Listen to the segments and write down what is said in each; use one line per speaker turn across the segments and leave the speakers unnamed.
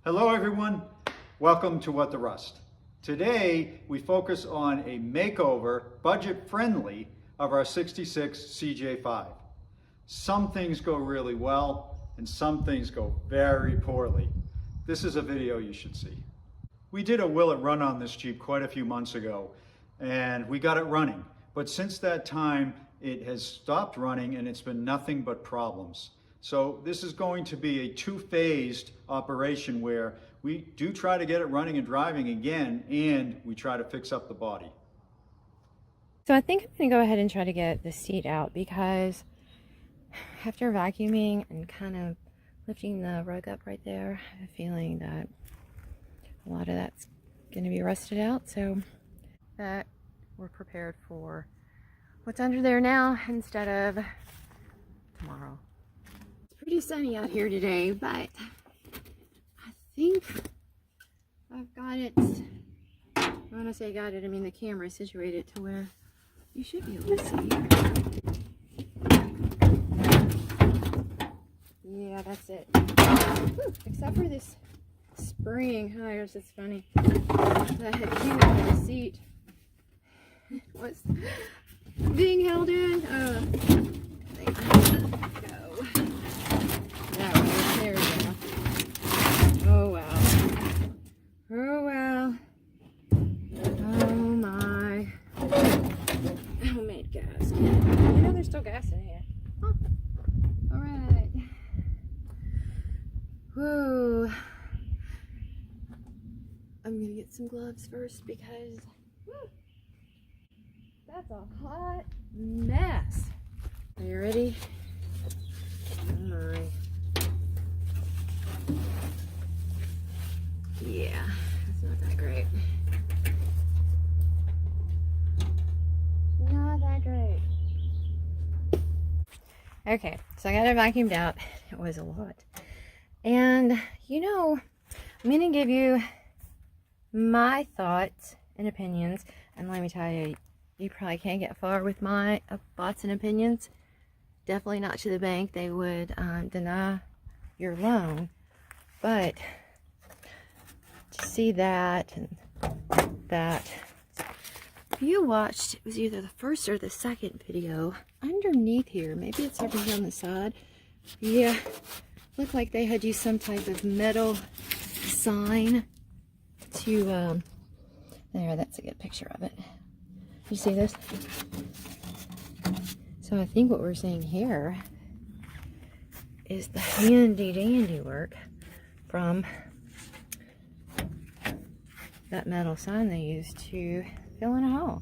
Hello everyone, welcome to What the Rust. Today we focus on a makeover, budget friendly, of our 66 CJ5. Some things go really well and some things go very poorly. This is a video you should see. We did a will it run on this Jeep quite a few months ago and we got it running, but since that time it has stopped running and it's been nothing but problems. So this is going to be a two-phased operation where we do try to get it running and driving again, and we try to fix up the body.
So I think I'm going to go ahead and try to get the seat out, because after vacuuming and kind of lifting the rug up right there, I have a feeling that a lot of that's going to be rusted out, so that we're prepared for what's under there now instead of tomorrow. Pretty sunny out here today, but I think I've got it. When I say got it, I mean the camera is situated to where you should be able to see. Yeah, that's it. Whew, except for this spring. Oh, it's funny. That had came out of the seat was being held in. There we go. Oh wow. Oh wow. Oh my. Homemade gas. You know there's still gas in here. Huh. Alright. Whoa. I'm gonna get some gloves first because that's a hot mess. Are you ready? Oh my. Yeah, it's not that great. Not that great. Okay, so I got it vacuumed out. It was a lot. And, you know, I'm going to give you my thoughts and opinions. And let me tell you, you probably can't get far with my thoughts and opinions. Definitely not to the bank. They would deny your loan. But to see that and that, if you watched, it was either the first or the second video, underneath here, maybe it's over here on the side, yeah, looked like they had used some type of metal sign to, there, that's a good picture of it. You see this? So I think what we're seeing here is the handy dandy work from that metal sign they used to fill in a hole.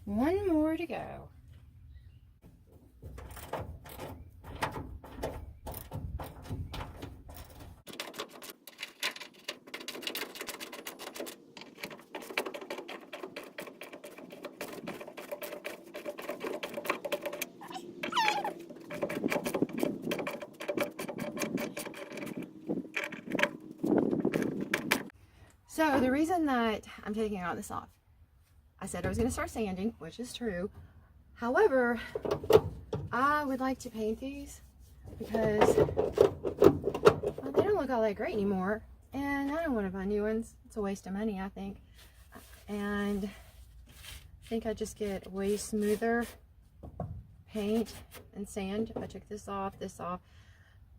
One more to go. So the reason that I'm taking all this off, I said I was going to start sanding, which is true. However, I would like to paint these because well, they don't look all that great anymore. And I don't want to buy new ones. It's a waste of money, I think. And I think I just get way smoother paint and sand if I took this off,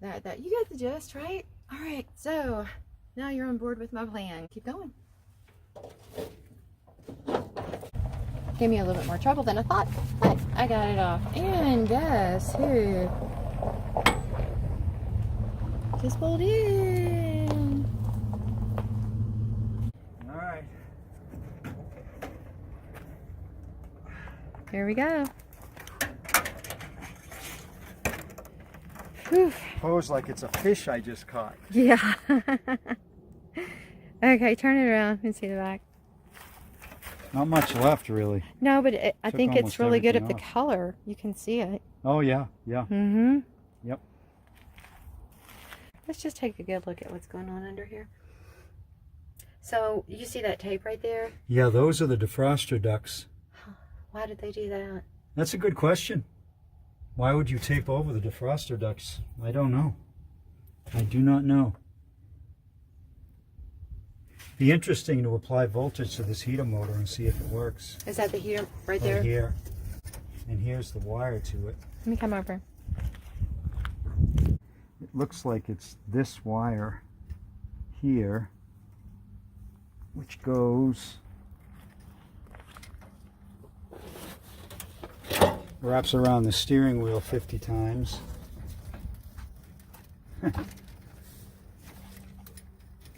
that. You get the gist, right? All right, so now you're on board with my plan. Keep going. Gave me a little bit more trouble than I thought, but I got it off. And guess who just pulled in?
All right.
Here we go. Whew.
Pose like it's a fish I just caught.
Yeah. Okay, turn it around and see the back.
Not much left, really.
No, but I think it's really good at the
off.
color. You can see it.
Oh, yeah, yeah.
Mm-hmm.
Yep.
Let's just take a good look at what's going on under here. So you see that tape right there?
Yeah, those are the defroster ducts.
Why did they do that?
That's a good question. Why would you tape over the defroster ducts? I don't know. I do not know. Be interesting to apply voltage to this heater motor and see if it works.
Is that the heater right there?
Right here. And here's the wire to it.
Let me come over.
It looks like it's this wire here, which goes, wraps around the steering wheel 50 times.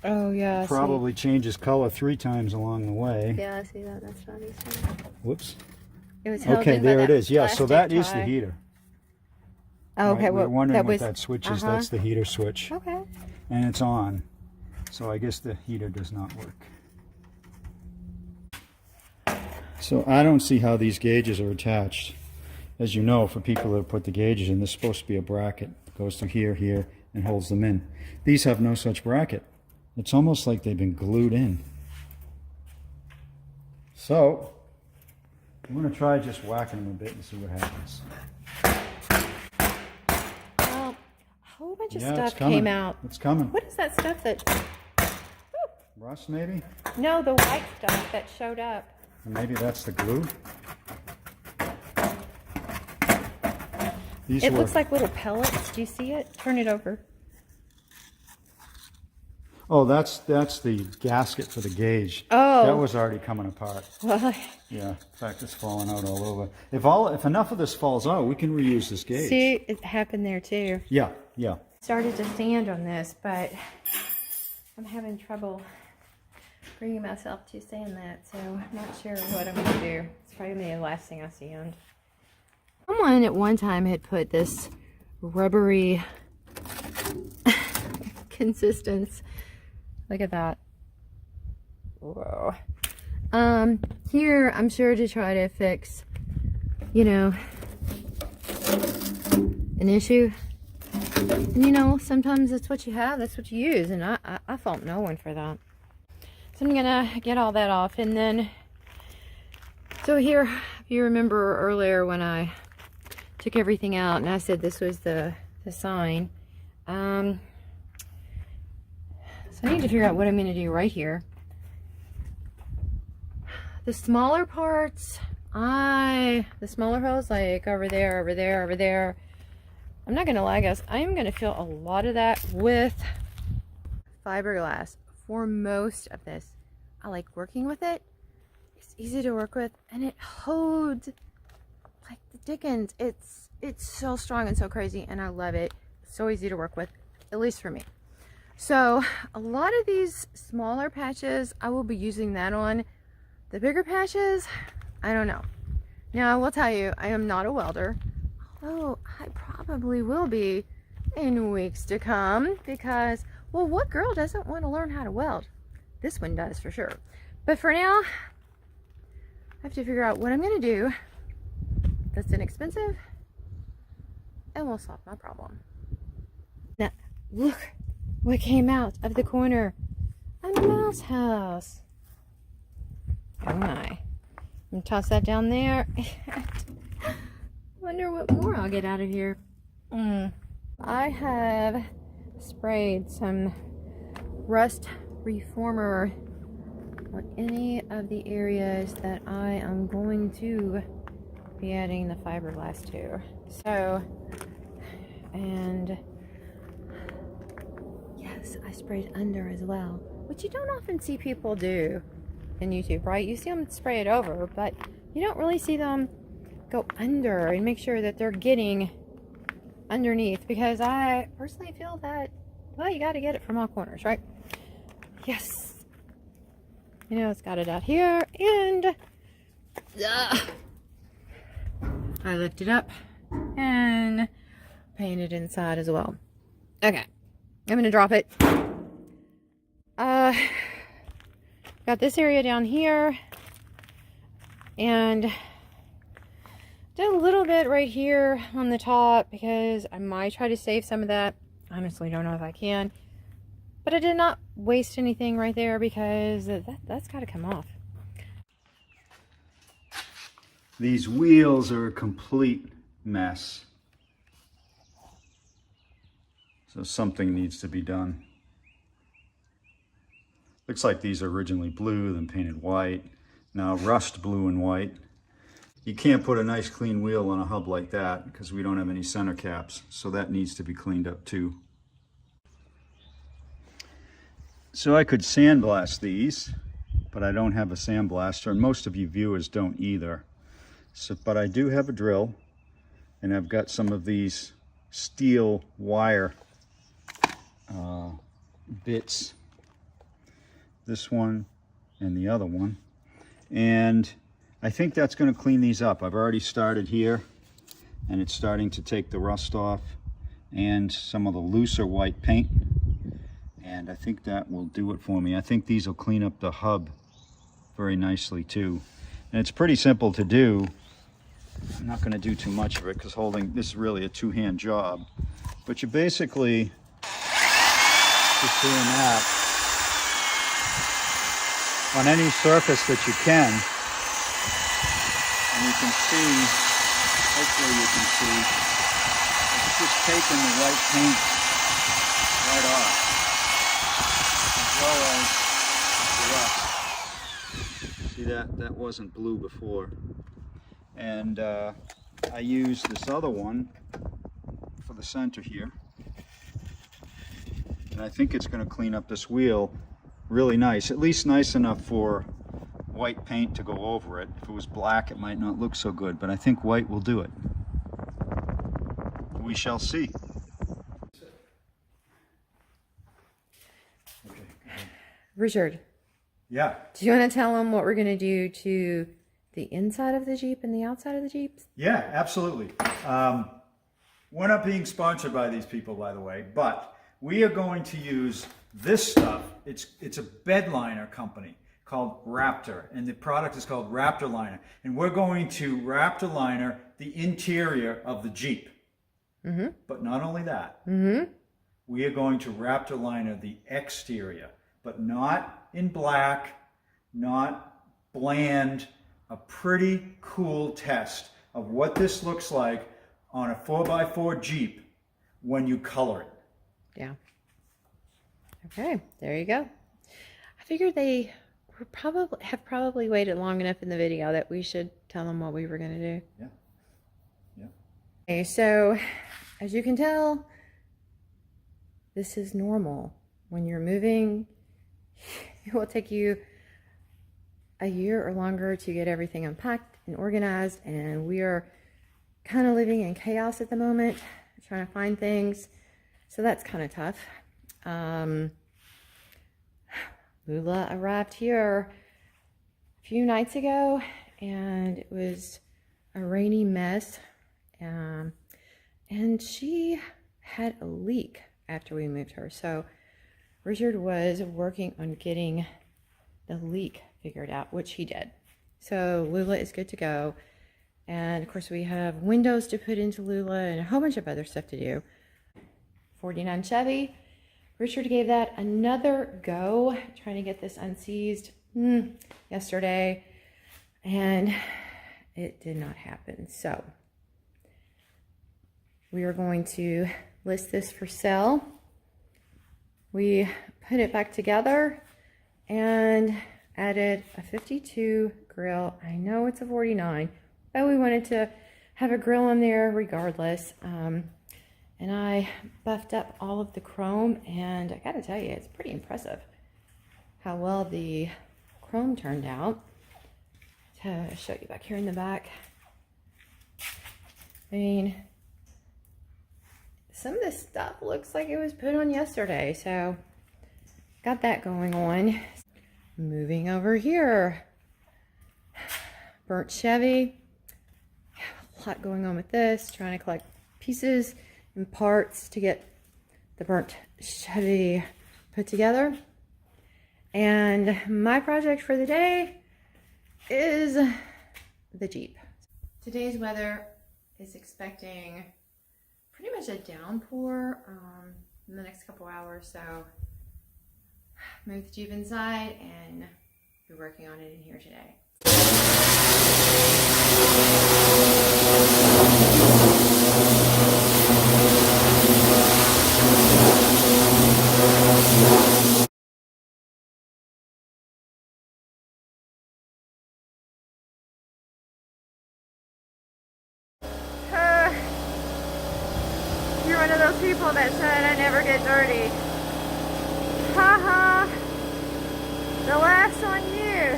Oh yeah.
Probably changes color 3 times along the way.
Yeah, I see that. That's funny.
Whoops.
It was held
Okay,
in by
there it
that
is. Yeah, so that
plastic
is the
tie.
heater.
Oh, okay.
Right?
Well,
We're wondering
that
what
was
that switch is. That's the heater switch.
okay.
And it's on. So I guess the heater does not work. So I don't see how these gauges are attached. As you know, for people that have put the gauges in, there's supposed to be a bracket. It goes to here, here, and holds them in. These have no such bracket. It's almost like they've been glued in. So I'm going to try just whacking them a bit and see what happens.
Well, a whole bunch of
Yeah, it's
stuff
coming.
came out.
It's coming.
What is that stuff that...
Rust, maybe?
No, the white stuff that showed up.
Maybe that's the glue. These
It
were,
looks like little pellets. Do you see it? Turn it over.
oh, that's the gasket for the gauge.
Oh.
That was already coming apart.
Well,
Yeah, in fact, it's falling out all over. If enough of this falls out, we can reuse this gauge.
see, it happened there too.
Yeah, yeah.
Started to sand on this, but I'm having trouble bringing myself to sand that, so I'm not sure what I'm going to do. It's probably going to be the last thing I sand. Someone at one time had put this rubbery consistence. Look at that. Whoa. Here, I'm sure to try to fix, you know, an issue. And you know, sometimes that's what you have, that's what you use, and I fault no one for that. So I'm gonna get all that off, and then, so here, if you remember earlier when I took everything out and I said this was the sign, so I need to figure out what I'm gonna do right here. The smaller parts, the smaller holes, like over there, over there, over there, I'm not gonna lie guys, I am gonna fill a lot of that with fiberglass for most of this. I like working with it. It's easy to work with, and it holds like the dickens. It's so strong and so crazy, and I love it. It's so easy to work with, at least for me. So a lot of these smaller patches, I will be using that on. The bigger patches, I don't know. Now I will tell you, I am not a welder. Although I probably will be in weeks to come, because, well, what girl doesn't want to learn how to weld? This one does for sure. But for now, I have to figure out what I'm going to do that's inexpensive and will solve my problem. Now, look what came out of the corner. A mouse house. Oh my. I'm going to toss that down there. Wonder what more I'll get out of here. I have sprayed some rust reformer on any of the areas that I am going to be adding the fiberglass to. So, and yes, I sprayed under as well, which you don't often see people do in YouTube, right? You see them spray it over, but you don't really see them go under and make sure that they're getting underneath, because I personally feel that, well, you got to get it from all corners, right? Yes. You know, it's got it out here, and I lift it up and paint it inside as well. Okay, I'm gonna drop it. Got this area down here, and did a little bit right here on the top, because I might try to save some of that. Honestly, don't know if I can. But I did not waste anything right there because that's got to come off.
These wheels are a complete mess. So something needs to be done. Looks like these are originally blue, then painted white. Now rust blue and white. You can't put a nice clean wheel on a hub like that because we don't have any center caps. So that needs to be cleaned up too. So I could sandblast these, but I don't have a sandblaster, and most of you viewers don't either. So, but I do have a drill, and I've got some of these steel wire bits, this one and the other one, and I think that's going to clean these up. I've already started here, and it's starting to take the rust off and some of the looser white paint, and I think that will do it for me. I think these will clean up the hub very nicely too, and it's pretty simple to do. I'm not going to do too much of it because this is really a two-hand job, but you basically just doing that on any surface that you can, and you can see, hopefully you can see, it's just taking the white paint right off, as well as the rust. See that wasn't blue before. And I used this other one for the center here, and I think it's going to clean up this wheel really nice, at least nice enough for white paint to go over it. If it was black, it might not look so good, but I think white will do it. We shall see. Okay.
Richard.
Yeah.
Do you want to tell them what we're going to do to the inside of the Jeep and the outside of the Jeep?
Yeah, absolutely. We're not being sponsored by these people, by the way, but we are going to use this stuff. It's a bedliner company called RAPTOR, and the product is called RAPTOR Liner. And we're going to RAPTOR liner the interior of the Jeep. Mm-hmm. But not only that, we are going to RAPTOR liner the exterior, but not in black, not bland. A pretty cool test of what this looks like on a 4x4 Jeep when you color it.
Yeah. Okay, there you go. I figured they have probably waited long enough in the video that we should tell them what we were going to do.
Yeah. Yeah.
Okay, so as you can tell, this is normal. When you're moving, it will take you a year or longer to get everything unpacked and organized, and we are kind of living in chaos at the moment, trying to find things, so that's kind of tough. Lula arrived here a few nights ago, and it was a rainy mess, and she had a leak after we moved her, so Richard was working on getting the leak figured out, which he did. So Lula is good to go, and of course we have windows to put into Lula and a whole bunch of other stuff to do. 49 Chevy, Richard gave that another go, trying to get this unseized yesterday, and it did not happen. So we are going to list this for sale. We put it back together and added a 52 grill. I know it's a 49, but we wanted to have a grill on there regardless. And I buffed up all of the chrome, and I gotta tell you, it's pretty impressive how well the chrome turned out. To show you back here in the back, I mean, some of this stuff looks like it was put on yesterday, so got that going on. Moving over here, burnt Chevy, a lot going on with this, trying to collect pieces and parts to get the burnt Chevy put together. And my project for the day is the Jeep. Today's weather is expecting pretty much a downpour in the next couple hours, so move the Jeep inside and be working on it in here today. You're one of those people that said I never get dirty. Haha. The laugh's on you,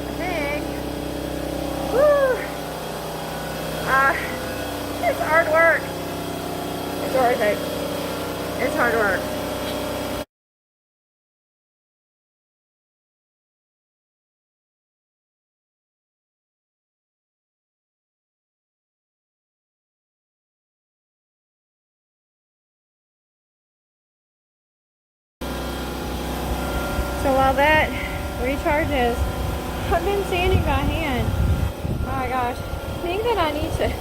I think. Woo. It's hard work. It's worth it. It's hard work. So while that recharges, I've been sanding by hand. Oh my gosh. I think that I need to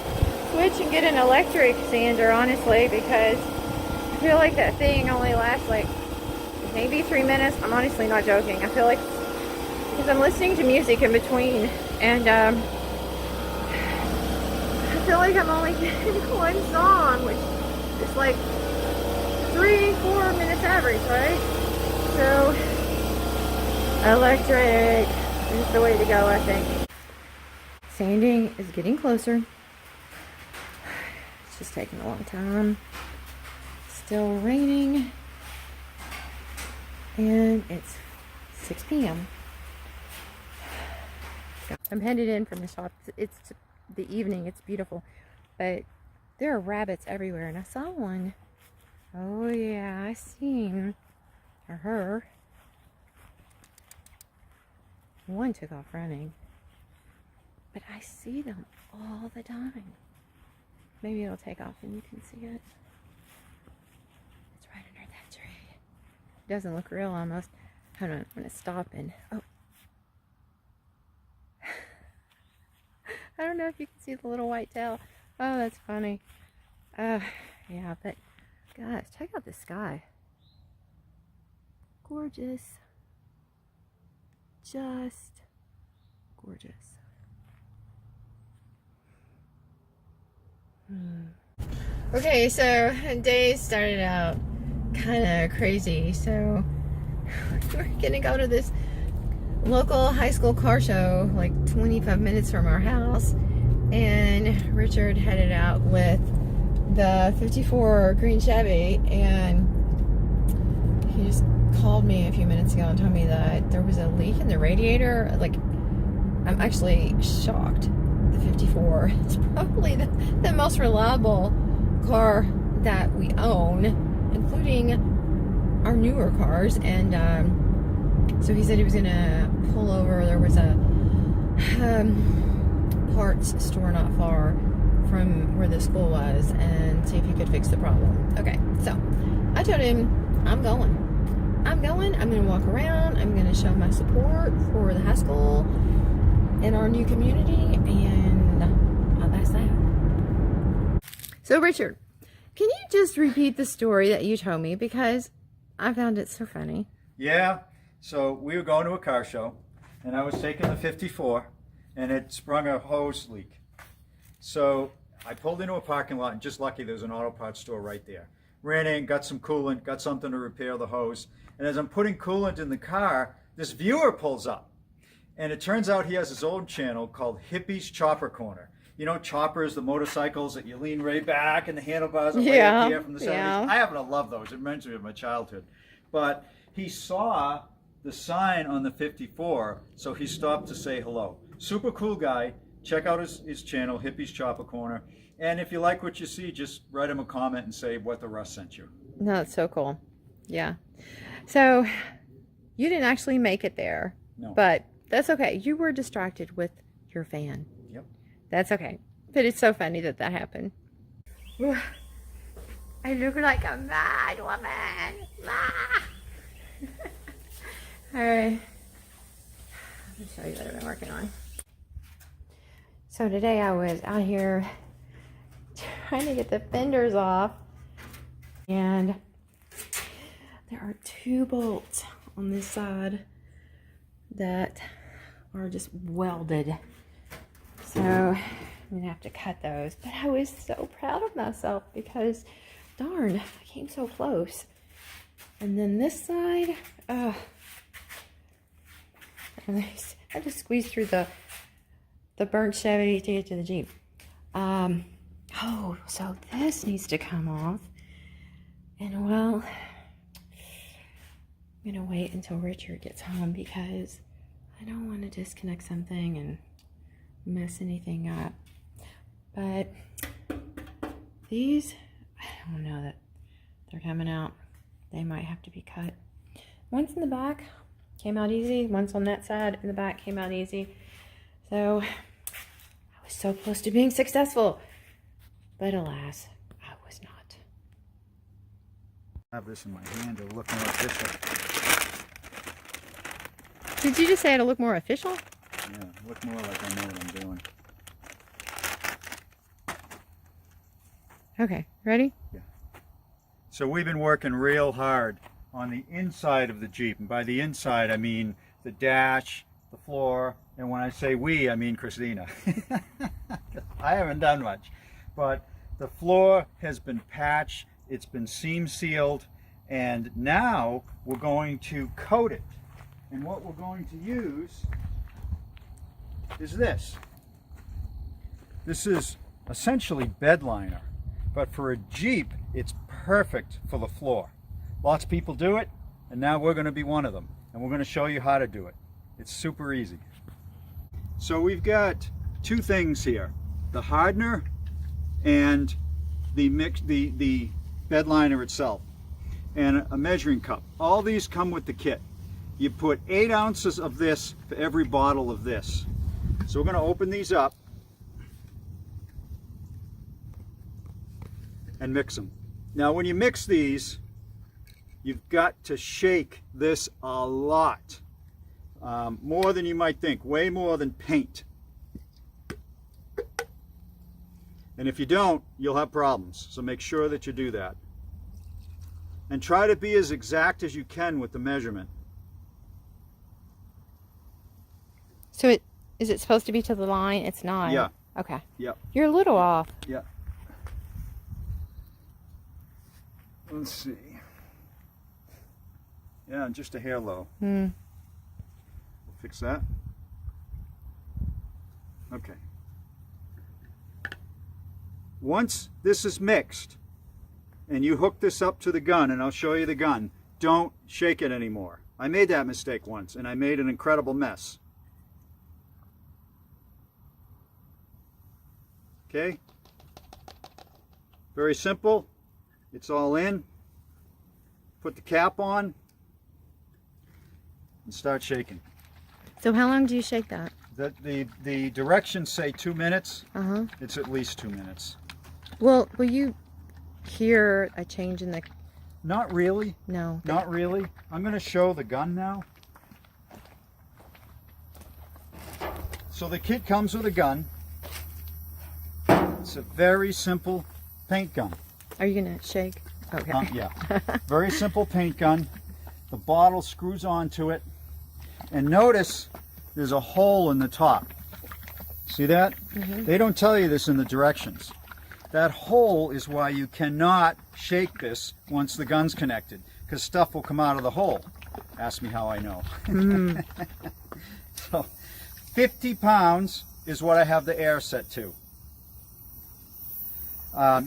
switch and get an electric sander, honestly, because I feel like that thing only lasts like maybe 3 minutes. I'm honestly not joking. I feel like, because I'm listening to music in between, and I feel like I'm only getting one song, which is like 3-4 minutes average, right? So electric is the way to go, I think. Sanding is getting closer. It's just taking a long time. Still raining. And it's 6 p.m. I'm headed in from the shop. It's the evening. It's beautiful. But there are rabbits everywhere. And I saw one. Oh yeah, I seen her. One took off running. But I see them all the time. Maybe it'll take off and you can see it. It's right under that tree. It doesn't look real almost. Hold on, I'm gonna stop and oh. I don't know if you can see the little white tail. Oh, that's funny. Yeah, but guys, check out the sky. Gorgeous. Just gorgeous. Okay, so day started out kind of crazy. So we're gonna go to this local high school car show like 25 minutes from our house, and Richard headed out with the 54 green Chevy, and he just called me a few minutes ago and told me that there was a leak in the radiator. Like, I'm actually shocked. The 54 is probably the most reliable car that we own, including our newer cars. And so he said he was gonna pull over. There was a parts store not far from where the school was, and see if he could fix the problem. Okay, so I told him I'm going. I'm going to walk around. I'm going to show my support for the high school and our new community, and that's that. So Richard, can you just repeat the story that you told me, because I found it so funny?
Yeah, so we were going to a car show, and I was taking the 54, and it sprung a hose leak. So I pulled into a parking lot, and just lucky there was an auto parts store right there. Ran in, got some coolant, got something to repair the hose. And as I'm putting coolant in the car, this viewer pulls up. And it turns out he has his own channel called Hippie's Chopper Corner. You know, choppers, the motorcycles that you lean way back and the handlebars are way up here from the 70s.
Yeah.
I happen to love those. It reminds me of my childhood. But he saw the sign on the 54, so he stopped to say hello. Super cool guy. Check out his channel, Hippie's Chopper Corner. And if you like what you see, just write him a comment and say what the Russ sent you.
No, it's so cool. Yeah. So you didn't actually make it there.
No.
But that's okay. You were distracted with your fan.
Yep.
That's okay. But it's so funny that happened. I look like a mad woman. All right. Let me show you what I've been working on. So today I was out here trying to get the fenders off, and there are 2 bolts on this side that are just welded. So I'm gonna have to cut those. But I was so proud of myself because darn, I came so close. And then this side, and I had to squeeze through the burnt Chevy to get to the Jeep. Oh, so this needs to come off. And well, I'm gonna wait until Richard gets home because I don't want to disconnect something and mess anything up. But these, I don't know that they're coming out. They might have to be cut. Once in the back came out easy. Once on that side in the back came out easy. So I was so close to being successful. But alas, I was not.
I have this in my hand to look more official.
Did you just say it'll look more official?
Yeah, look more like I know what I'm doing.
Okay, ready?
Yeah. So we've been working real hard on the inside of the Jeep. And by the inside, I mean the dash, the floor, and when I say we, I mean Christina. I haven't done much. But the floor has been patched, it's been seam sealed, and now we're going to coat it. And what we're going to use is this. This is essentially bedliner, but for a Jeep, it's perfect for the floor. Lots of people do it, and now we're going to be one of them. And we're going to show you how to do it. It's super easy. So we've got two things here, the hardener and the bedliner itself, and a measuring cup. All these come with the kit. You put 8 ounces of this for every bottle of this. So we're going to open these up and mix them. Now when you mix these, you've got to shake this a lot. More than you might think, way more than paint. And if you don't, you'll have problems. So make sure that you do that. And try to be as exact as you can with the measurement.
So is it supposed to be to the line? It's not.
Yeah.
Okay.
Yeah.
You're a little off.
Yeah. Let's see. Yeah, just a hair low. We'll fix that. Okay. Once this is mixed and you hook this up to the gun, and I'll show you the gun, don't shake it anymore. I made that mistake once and I made an incredible mess. Okay? Very simple. It's all in. Put the cap on and start shaking.
So how long do you shake that?
The directions say 2 minutes.
Uh-huh.
It's at least 2 minutes.
Well, will you hear a change in the...
Not really.
No.
Not really. I'm going to show the gun now. So the kit comes with a gun. It's a very simple paint gun.
Are you going to shake? Okay.
Yeah. Very simple paint gun. The bottle screws onto it. And notice there's a hole in the top. See that? They don't tell you this in the directions. That hole is why you cannot shake this once the gun's connected, because stuff will come out of the hole. Ask me how I know. So 50 pounds is what I have the air set to.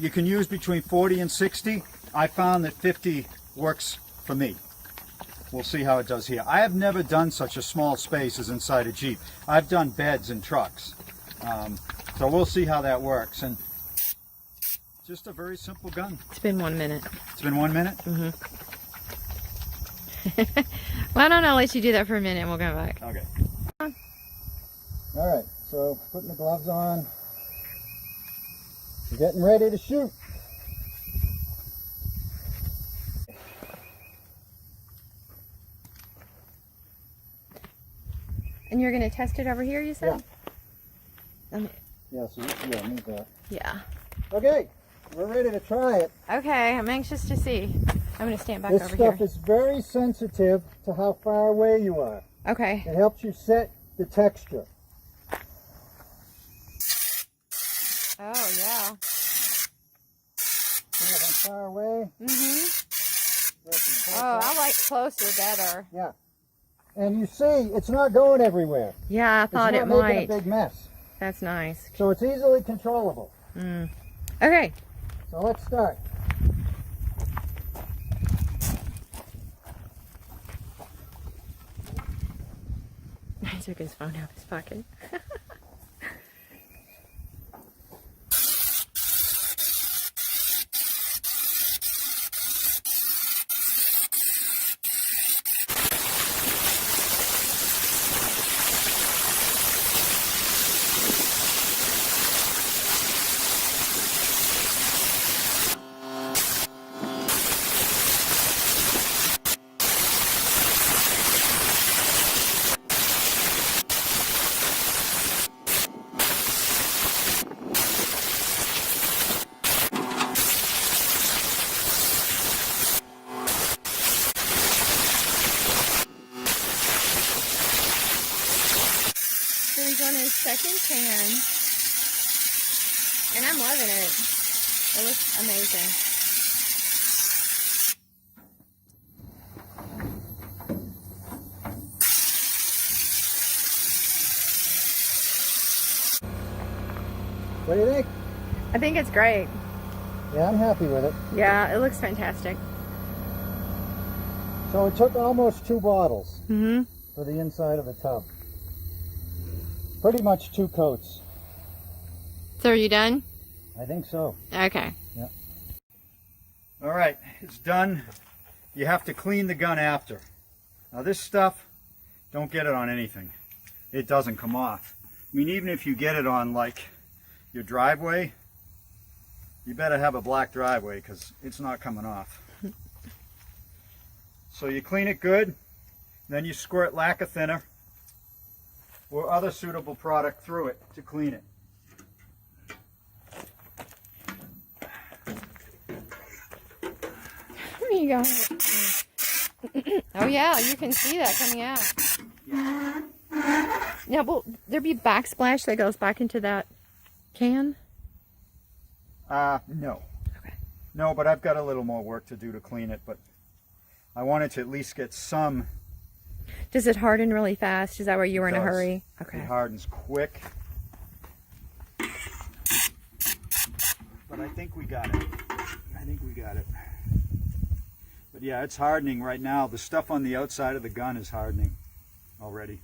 You can use between 40 and 60. I found that 50 works for me. We'll see how it does here. I have never done such a small space as inside a Jeep. I've done beds in trucks. So we'll see how that works. And just a very simple gun.
It's been 1 minute.
It's been 1 minute?
Why don't I let you do that for a minute and we'll go back.
Okay. All right, so putting the gloves on. We're getting ready to shoot.
And you're going to test it over here, you said?
Yeah. Yeah, so yeah, move that.
Yeah.
Okay, we're ready to try it.
Okay, I'm anxious to see. I'm going to stand back
This
over
stuff
here.
is very sensitive to how far away you are.
Okay.
It helps you set the texture.
Oh, yeah.
See if I'm far away?
Oh, I like closer better.
Yeah. And you see, it's not going everywhere.
Yeah, I thought it
It's not making
might.
a big mess.
That's nice.
So it's easily controllable.
Okay.
So let's start.
He took his phone out of his pocket. So he's on his second can, and I'm loving it. It looks amazing.
What do you think?
I think it's great.
Yeah, I'm happy with it.
Yeah, it looks fantastic.
So it took almost 2 bottles
Mm-hmm.
for the inside of the tub. Pretty much 2 coats.
So are you done?
I think so.
Okay.
Yeah.
All right, it's done. You have to clean the gun after. Now this stuff, don't get it on anything. It doesn't come off. I mean, even if you get it on like your driveway, you better have a black driveway because it's not coming off. So you clean it good, then you squirt lacquer thinner or other suitable product through it to clean it.
There you go. Oh yeah, you can see that coming out. Now, will there be backsplash that goes back into that can?
No.
Okay.
No, but I've got a little more work to do to clean it, but I wanted to at least get some.
Does it harden really fast? Is that why you were in a
does.
hurry?
It
Okay.
hardens quick. But I think we got it. I think we got it. But yeah, it's hardening right now. The stuff on the outside of the gun is hardening already.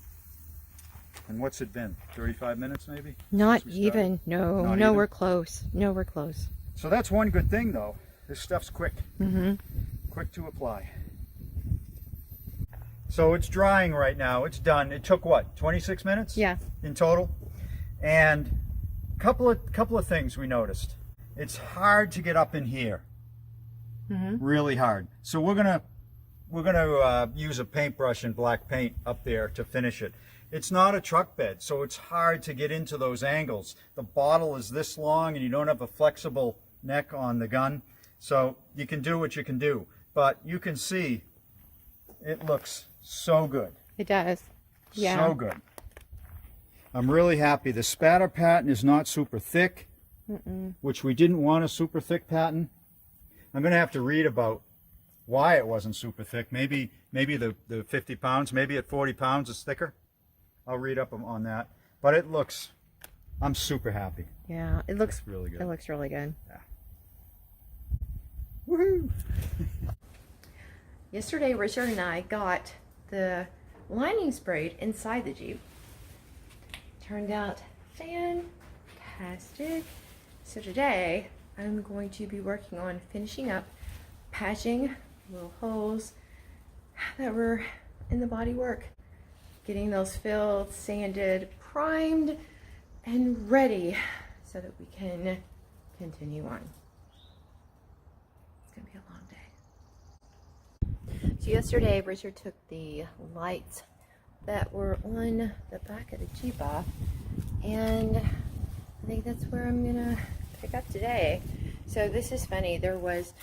And what's it been? 35 minutes maybe?
Not
since we started?
even. No,
Not
no,
even?
we're close. No, we're close.
So that's one good thing though. This stuff's quick.
Mm-hmm.
Quick to apply. So it's drying right now. It's done. It took what, 26 minutes?
Yeah.
In total. And couple of things we noticed. It's hard to get up in here.
Mm-hmm.
Really hard. So we're gonna use a paintbrush and black paint up there to finish it. It's not a truck bed, so it's hard to get into those angles. The bottle is this long and you don't have a flexible neck on the gun. So you can do what you can do. But you can see it looks so good.
It does. Yeah.
So good. I'm really happy. The spatter pattern is not super thick, which we didn't want a super thick pattern. I'm going to have to read about why it wasn't super thick. Maybe the 50 pounds, maybe at 40 pounds it's thicker. I'll read up on that. But it looks, I'm super happy.
Yeah, it looks
really good.
It looks really good.
Yeah. Woohoo!
Yesterday, Richard and I got the lining sprayed inside the Jeep. Turned out fantastic. So today, I'm going to be working on finishing up, patching little holes that were in the bodywork, getting those filled, sanded, primed, and ready so that we can continue on. It's gonna be a long day. So yesterday, Richard took the lights that were on the back of the Jeep off, and I think that's where I'm gonna pick up today. So this is funny. There was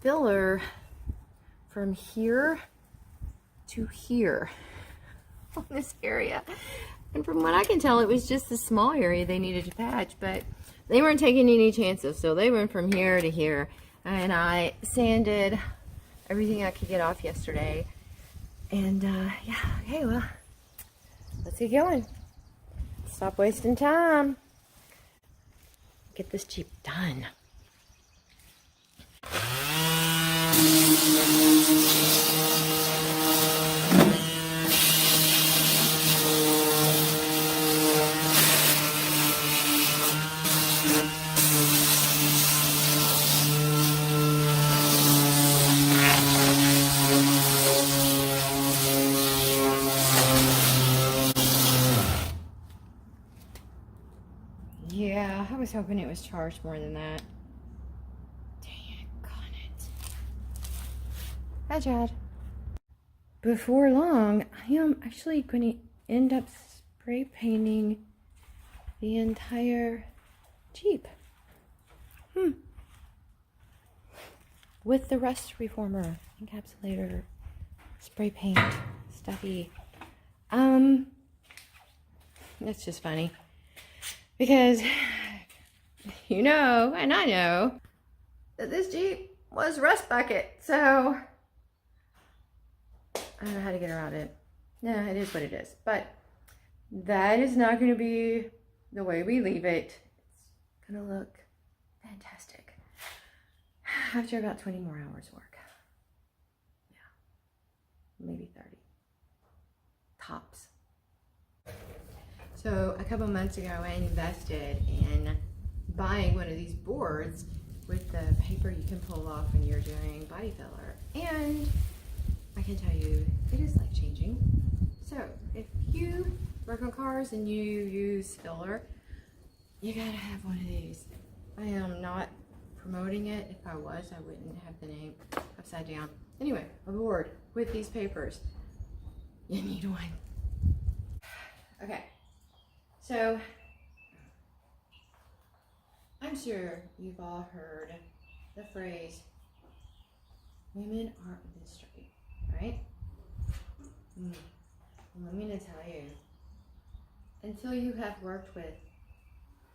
filler from here to here on this area. And from what I can tell, it was just a small area they needed to patch, but they weren't taking any chances. So they went from here to here, and I sanded everything I could get off yesterday. And yeah, okay, well, let's get going. Stop wasting time. Get this Jeep done. Yeah, I was hoping it was charged more than that. Dang it, got it. Hi, Chad. Before long, I am actually going to end up spray painting the entire Jeep. With the rust reformer, encapsulator, spray paint, stuffy. It's just funny. Because you know, and I know, that this Jeep was rust bucket, so I don't know how to get around it. Yeah, it is what it is. But that is not going to be the way we leave it. It's going to look fantastic after about 20 more hours work. Yeah, maybe 30. Tops. So a couple months ago, I invested in buying one of these boards with the paper you can pull off when you're doing body filler. And I can tell you, it is life changing. So if you work on cars and you use filler, you gotta have one of these. I am not promoting it. If I was, I wouldn't have the name upside down. Anyway, a board with these papers. You need one. Okay. So, I'm sure you've all heard the phrase, women aren't this straight, right? Well, I'm going to tell you, until you have worked with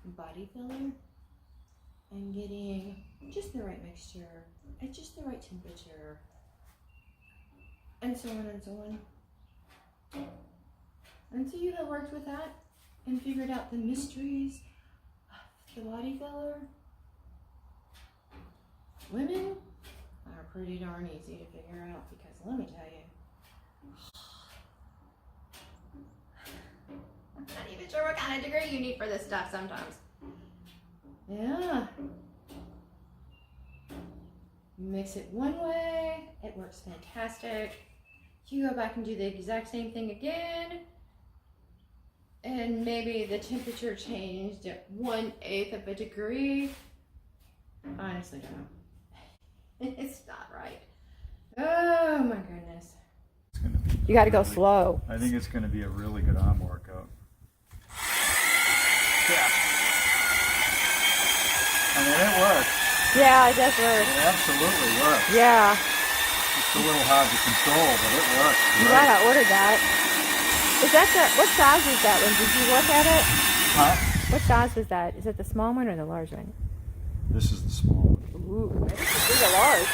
body filler and getting just the right mixture at just the right temperature, and so on and so on, until you have worked with that and figured out the mysteries of the body filler, women are pretty darn easy to figure out, because let me tell you, I'm not even sure what kind of degree you need for this stuff sometimes. Yeah. You mix it one way, it works fantastic. You go back and do the exact same thing again, and maybe the temperature changed at 1/8 of a degree. I honestly don't know. It's not right. Oh my goodness.
It's gonna be
You gotta go slow.
I think it's going to be a really good arm workout. Yeah. I mean, it works.
Yeah, it does work.
It absolutely works.
Yeah.
It's a little hard to control, but it works.
You
Right?
gotta order that. Is that what size is that one? Did you look at it?
Huh?
What size is that? Is it the small one or the large one?
This is the small one.
Ooh, these are large.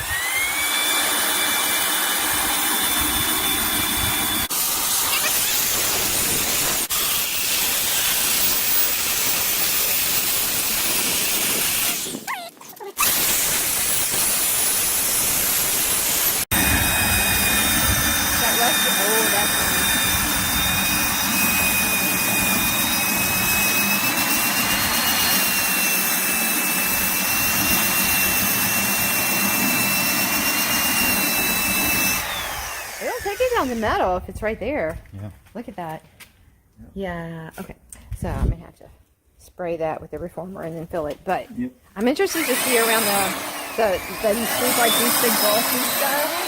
Oh, that's nice. It don't take it on the metal if it's right there.
Yeah.
Look at that. Yeah. Okay. So I'm gonna have to spray that with the reformer and then fill it. But
Yep.
I'm interested to see around the like these big bolts and stuff.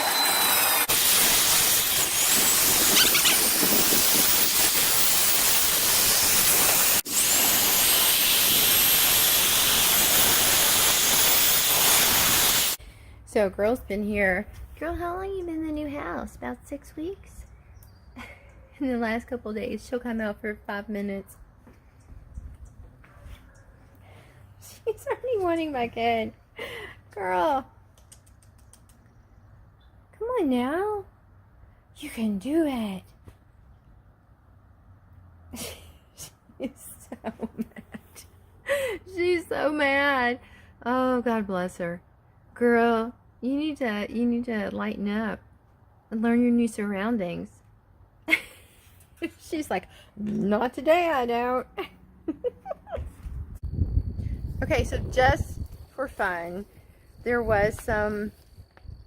so Girl's been here. Girl, how long you been in the new house? About 6 weeks? In the last couple days, she'll come out for 5 minutes. She's already wanting back in. Girl. Come on now. You can do it. She's so mad. She's so mad. Oh, God bless her. Girl, you need to lighten up and learn your new surroundings. She's like, not today, I don't. Okay, so just for fun, there was some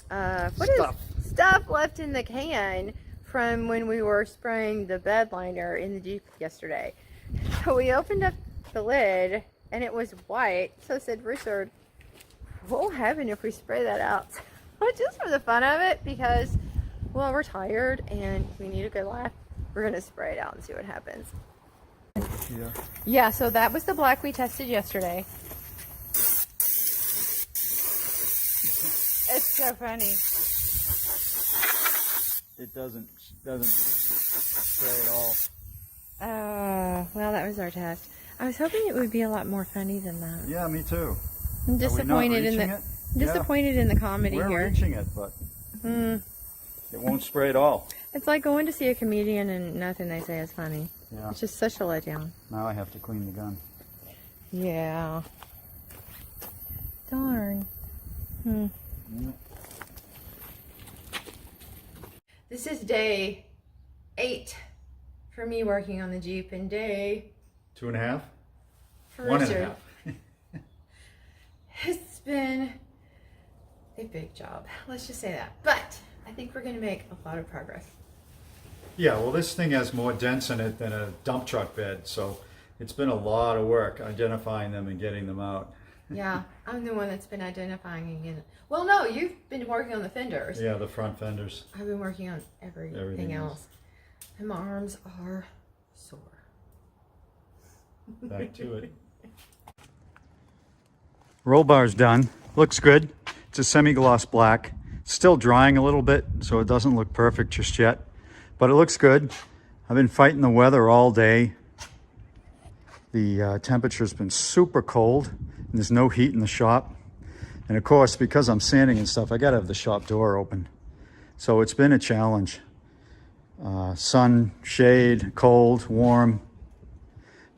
stuff left in the can from when we were spraying the bedliner in the Jeep yesterday. So we opened up the lid and it was white. So I said, Richard, what will happen if we spray that out? Just for the fun of it, because, well, we're tired and we need a good laugh. We're going to spray it out and see what happens. Yeah, so that was the black we tested yesterday. It's so funny.
It doesn't spray at all.
Well, that was our test. I was hoping it would be a lot more funny than that.
Yeah, me too.
I'm disappointed in the comedy here.
We're reaching it, but it won't spray at all.
It's like going to see a comedian and nothing they say is funny.
Yeah.
It's just such a letdown.
Now I have to clean the gun.
Yeah. Darn. Yeah. This is day 8 for me working on the Jeep, and day
2.5?
for
1.5.
Richard. It's been a big job. Let's just say that. But I think we're going to make a lot of progress.
Yeah, well, this thing has more dents in it than a dump truck bed, so it's been a lot of work identifying them and getting them out.
Yeah, I'm the one that's been identifying again. Well, no, you've been working on the fenders.
Yeah, the front fenders.
I've been working on everything else. And my arms are sore.
Back to it. Roll bar's done. Looks good. It's a semi-gloss black. Still drying a little bit, so it doesn't look perfect just yet. But it looks good. I've been fighting the weather all day. The temperature's been super cold, and there's no heat in the shop. And of course, because I'm sanding and stuff, I gotta have the shop door open. So it's been a challenge. Sun, shade, cold, warm,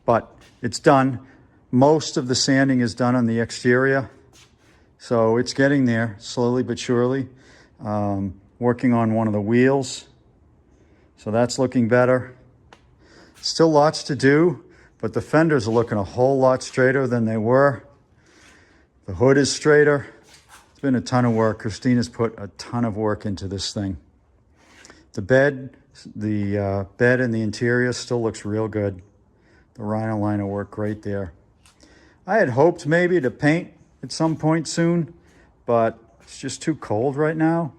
but it's done. Most of the sanding is done on the exterior. So it's getting there, slowly but surely. Working on one of the wheels. So that's looking better. Still lots to do, but the fenders are looking a whole lot straighter than they were. The hood is straighter. It's been a ton of work. Christina's put a ton of work into this thing. The bed and the interior still looks real good. The rhino liner worked great there. I had hoped maybe to paint at some point soon, but it's just too cold right now.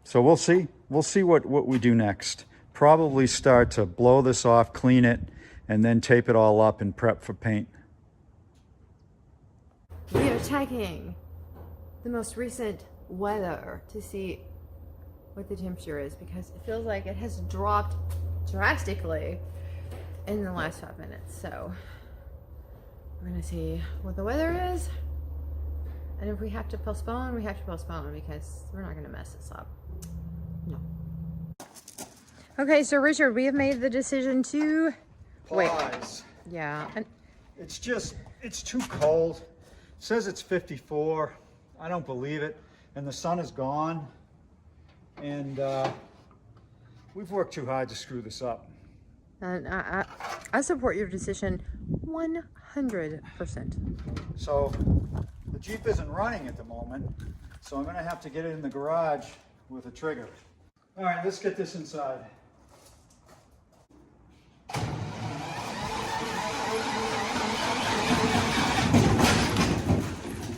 So we'll see. We'll see what we do next. Probably start to blow this off, clean it, and then tape it all up and prep for paint.
We are checking the most recent weather to see what the temperature is, because it feels like it has dropped drastically in the last 5 minutes. So we're gonna see what the weather is, and if we have to postpone, we have to postpone, because we're not gonna mess this up. No. Okay, so Richard, we have made the decision to wait.
Pause.
Yeah. And
it's too cold. It says it's 54. I don't believe it. And the sun is gone. And we've worked too hard to screw this up.
And I support your decision 100%.
So the Jeep isn't running at the moment. So I'm gonna have to get it in the garage with a trigger. All right, let's get this inside.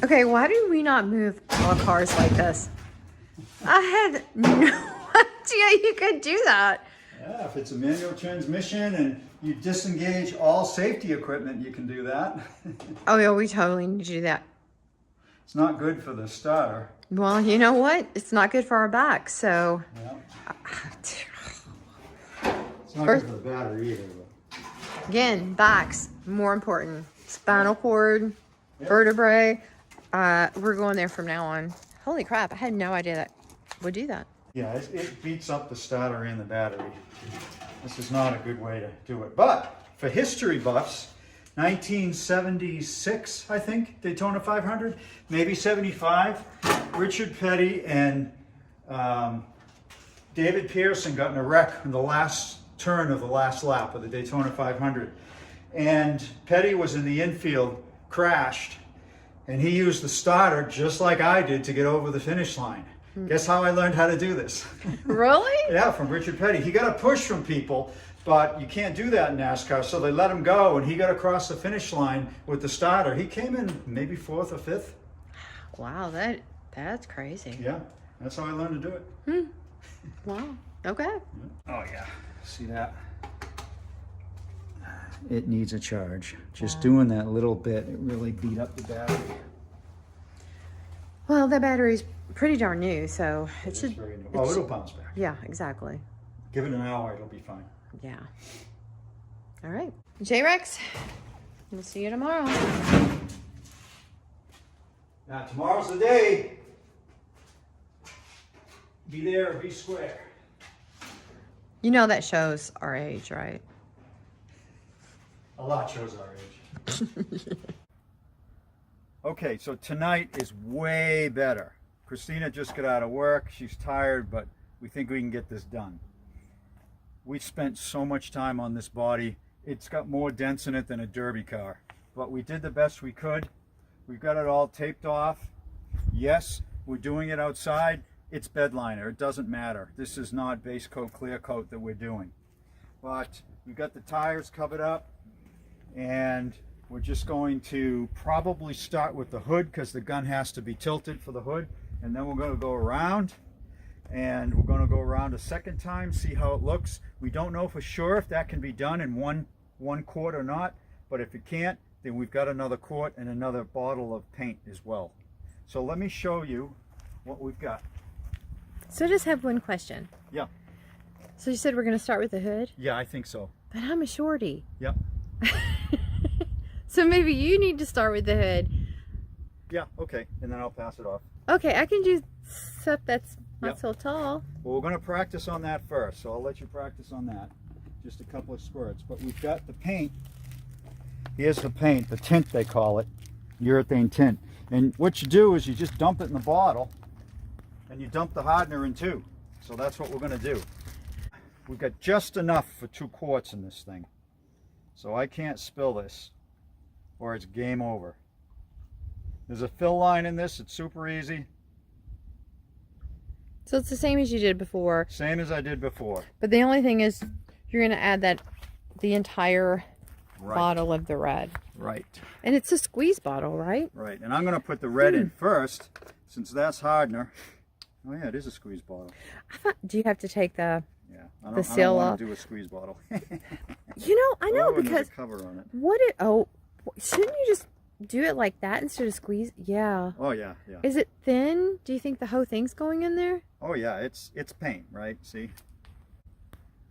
Okay, why do we not move our cars like this? I had no idea you could do that.
Yeah, if it's a manual transmission and you disengage all safety equipment, you can do that.
Oh yeah, we totally need to do that.
It's not good for the starter.
Well, you know what? It's not good for our back, so.
Yeah. It's not good for the battery either.
Again, backs, more important. Spinal cord, vertebrae. We're going there from now on. Holy crap, I had no idea that would do that.
Yeah, it beats up the starter and the battery. This is not a good way to do it. But for history buffs, 1976, I think, Daytona 500, maybe 75. Richard Petty and David Pearson got in a wreck in the last turn of the last lap of the Daytona 500. And Petty was in the infield, crashed, and he used the starter just like I did to get over the finish line. Guess how I learned how to do this?
Really?
Yeah, from Richard Petty. He got a push from people, but you can't do that in NASCAR, so they let him go, and he got across the finish line with the starter. He came in maybe 4th or 5th.
Wow, that's crazy.
Yeah, that's how I learned to do it.
Wow, okay.
Oh yeah, see that? It needs a charge. Just doing that little bit, it really beat up the battery.
Well, the battery's pretty darn new, so it should.
Oh, it'll bounce back.
Yeah, exactly.
Give it an hour, it'll be fine.
Yeah. All right. J-Rex, we'll see you tomorrow.
Now, tomorrow's the day. Be there or be square.
You know that shows our age, right?
A lot shows our age. Okay, so tonight is way better. Christina just got out of work. She's tired, but we think we can get this done. We spent so much time on this body. It's got more dents in it than a derby car, but we did the best we could. We've got it all taped off. Yes, we're doing it outside. It's bedliner. It doesn't matter. This is not base coat, clear coat that we're doing. But we've got the tires covered up, and we're just going to probably start with the hood because the gun has to be tilted for the hood, and then we're going to go around, and we're going to go around a second time, see how it looks. We don't know for sure if that can be done in one quart or not, but if it can't, then we've got another quart and another bottle of paint as well. So let me show you what we've got.
So I just have one question.
Yeah.
So you said we're going to start with the hood?
Yeah, I think so.
But I'm a shorty.
Yep.
So maybe you need to start with the hood.
Yeah, okay, and then I'll pass it off.
Okay, I can do stuff that's not so tall.
Well, we're going to practice on that first, so I'll let you practice on that. Just a couple of squirts. But we've got the paint. Here's the paint, the tint they call it, urethane tint. And what you do is you just dump it in the bottle, and you dump the hardener in too. So that's what we're going to do. We've got just enough for 2 quarts in this thing. So I can't spill this, or it's game over. There's a fill line in this, it's super easy.
So it's the same as you did before.
Same as I did before.
But the only thing is you're going to add the entire bottle of the red.
Right.
And it's a squeeze bottle, right?
Right, and I'm going to put the red in first, since that's hardener. Oh yeah, it is a squeeze bottle.
Do you have to take the seal
I don't want
off?
to do a squeeze bottle.
You know, I know,
and there's
because
a cover on it.
Shouldn't you just do it like that instead of squeeze? Yeah.
Oh yeah, yeah.
Is it thin? Do you think the whole thing's going in there?
Oh yeah, it's paint, right? See?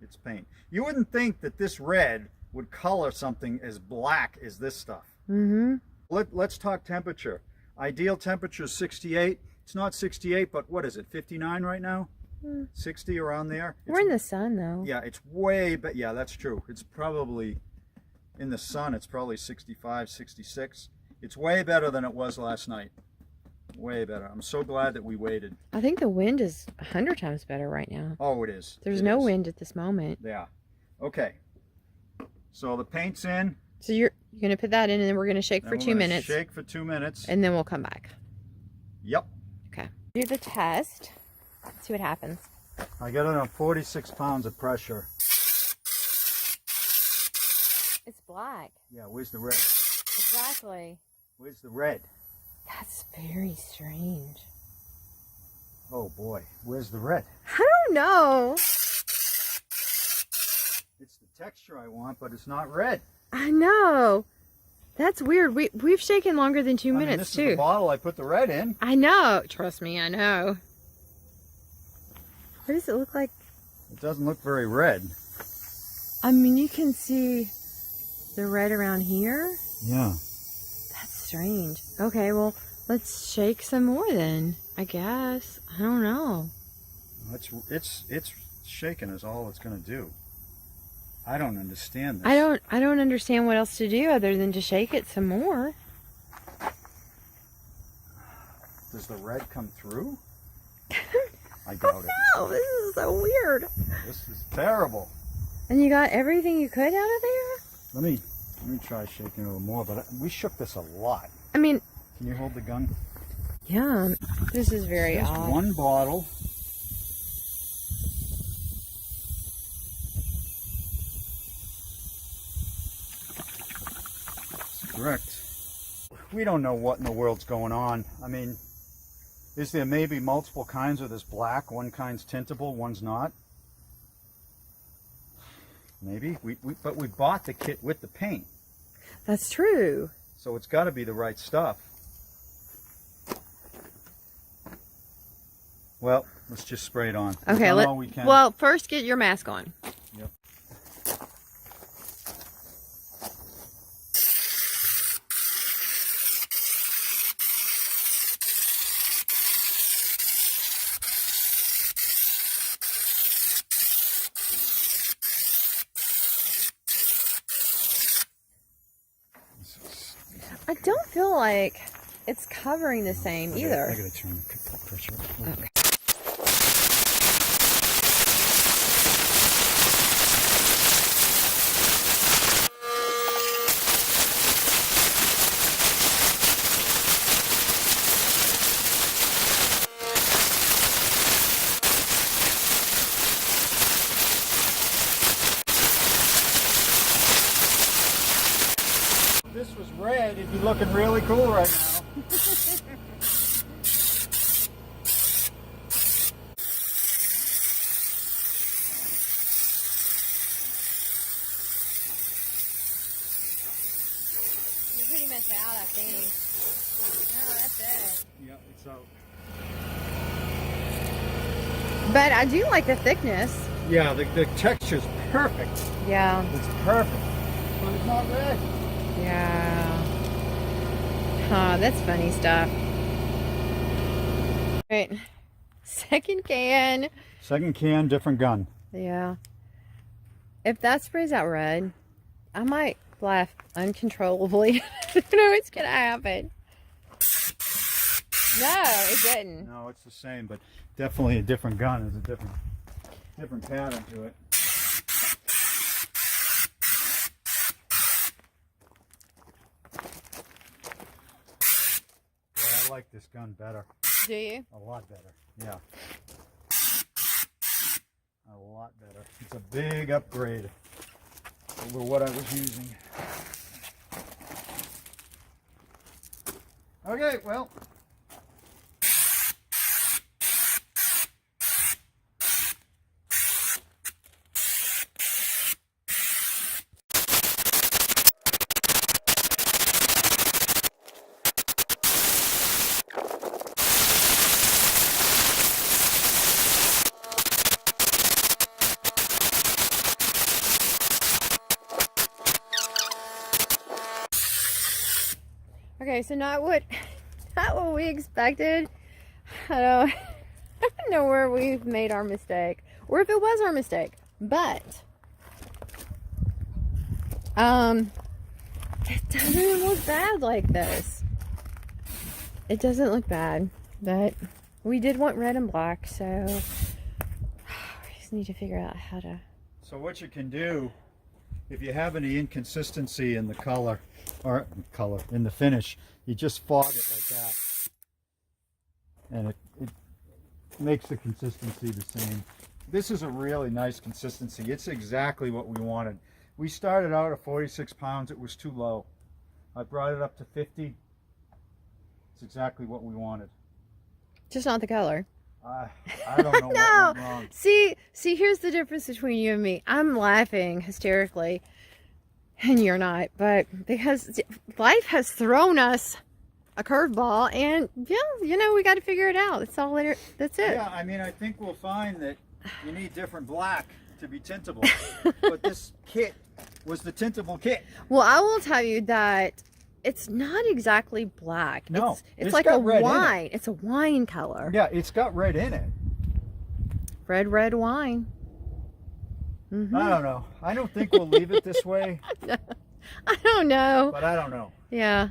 It's paint. You wouldn't think that this red would color something as black as this stuff.
Mm-hmm.
Let's talk temperature. Ideal temperature is 68. It's not 68, but what is it, 59 right now? 60 around there.
We're in the sun though.
Yeah, it's way, but yeah, that's true. It's probably, in the sun, it's probably 65, 66. It's way better than it was last night. Way better. I'm so glad that we waited.
I think the wind is 100 times better right now.
Oh, it is.
There's no wind at this moment.
Yeah. Okay. So the paint's in.
So you're going to put that in, and then we're going to shake for 2 minutes.
Shake for 2 minutes.
And then we'll come back.
Yep.
Okay. Do the test. See what happens.
I got it on 46 pounds of pressure.
It's black.
Yeah, where's the red?
Exactly.
Where's the red?
That's very strange.
Oh boy, where's the red?
I don't know.
It's the texture I want, but it's not red.
I know. That's weird. We've shaken longer than 2 minutes,
this
too.
is the bottle I put the red in.
I know. Trust me, I know. What does it look like?
It doesn't look very red.
I mean, you can see the red around here.
Yeah.
That's strange. Okay, well, let's shake some more then, I guess. I don't know.
It's shaking is all it's going to do. I don't understand this.
I don't understand what else to do other than to shake it some more.
Does the red come through? I doubt it.
No, this is so weird.
This is terrible.
And you got everything you could out of there?
Let me try shaking a little more, but we shook this a lot.
I mean,
Can you hold the gun?
yeah, this is very
There's
odd.
one bottle. That's correct. We don't know what in the world's going on. I mean, is there maybe multiple kinds of this black? One kind's tintable, one's not. Maybe. But we bought the kit with the paint.
That's true.
So it's got to be the right stuff. Well, let's just spray it on.
Okay, well, first get your mask on.
Yep.
I don't feel like it's covering the same either.
I gotta turn the pressure up.
Okay.
If this was red, it'd be looking really cool right now.
You're pretty much out, I think. No, that's it.
Yep, it's out.
But I do like the thickness.
Yeah, the texture's perfect.
Yeah.
It's perfect. But it's not red.
Yeah. Huh, that's funny stuff. Right. Second can.
Second can, different gun.
Yeah. If that sprays out red, I might laugh uncontrollably. I don't know what's gonna happen. No, it didn't.
No, it's the same, but definitely a different gun. There's a different pattern to it. Yeah, I like this gun better.
Do you?
A lot better. Yeah. A lot better. It's a big upgrade over what I was using. Okay, well.
Okay, so not what we expected. I don't know where we've made our mistake, or if it was our mistake. But it doesn't look bad like this. It doesn't look bad, but we did want red and black, so we just need to figure out how to.
So what you can do, if you have any inconsistency in the color, in the finish, you just fog it like that. And it makes the consistency the same. This is a really nice consistency. It's exactly what we wanted. We started out at 46 pounds. It was too low. I brought it up to 50. It's exactly what we wanted.
Just not the color.
I don't know
No.
what went wrong.
See, here's the difference between you and me. I'm laughing hysterically. and you're not, but because life has thrown us a curveball, and yeah, you know, we got to figure it out. That's all that's it.
Yeah, I mean, I think we'll find that you need different black to be tintable. But this kit was the tintable kit.
Well, I will tell you that it's not exactly black.
No,
it's like a wine. It's a wine color.
Yeah, it's got red in it.
Red wine. Mm-hmm.
I don't know. I don't think we'll leave it this way.
I don't know.
But I don't know.
Yeah.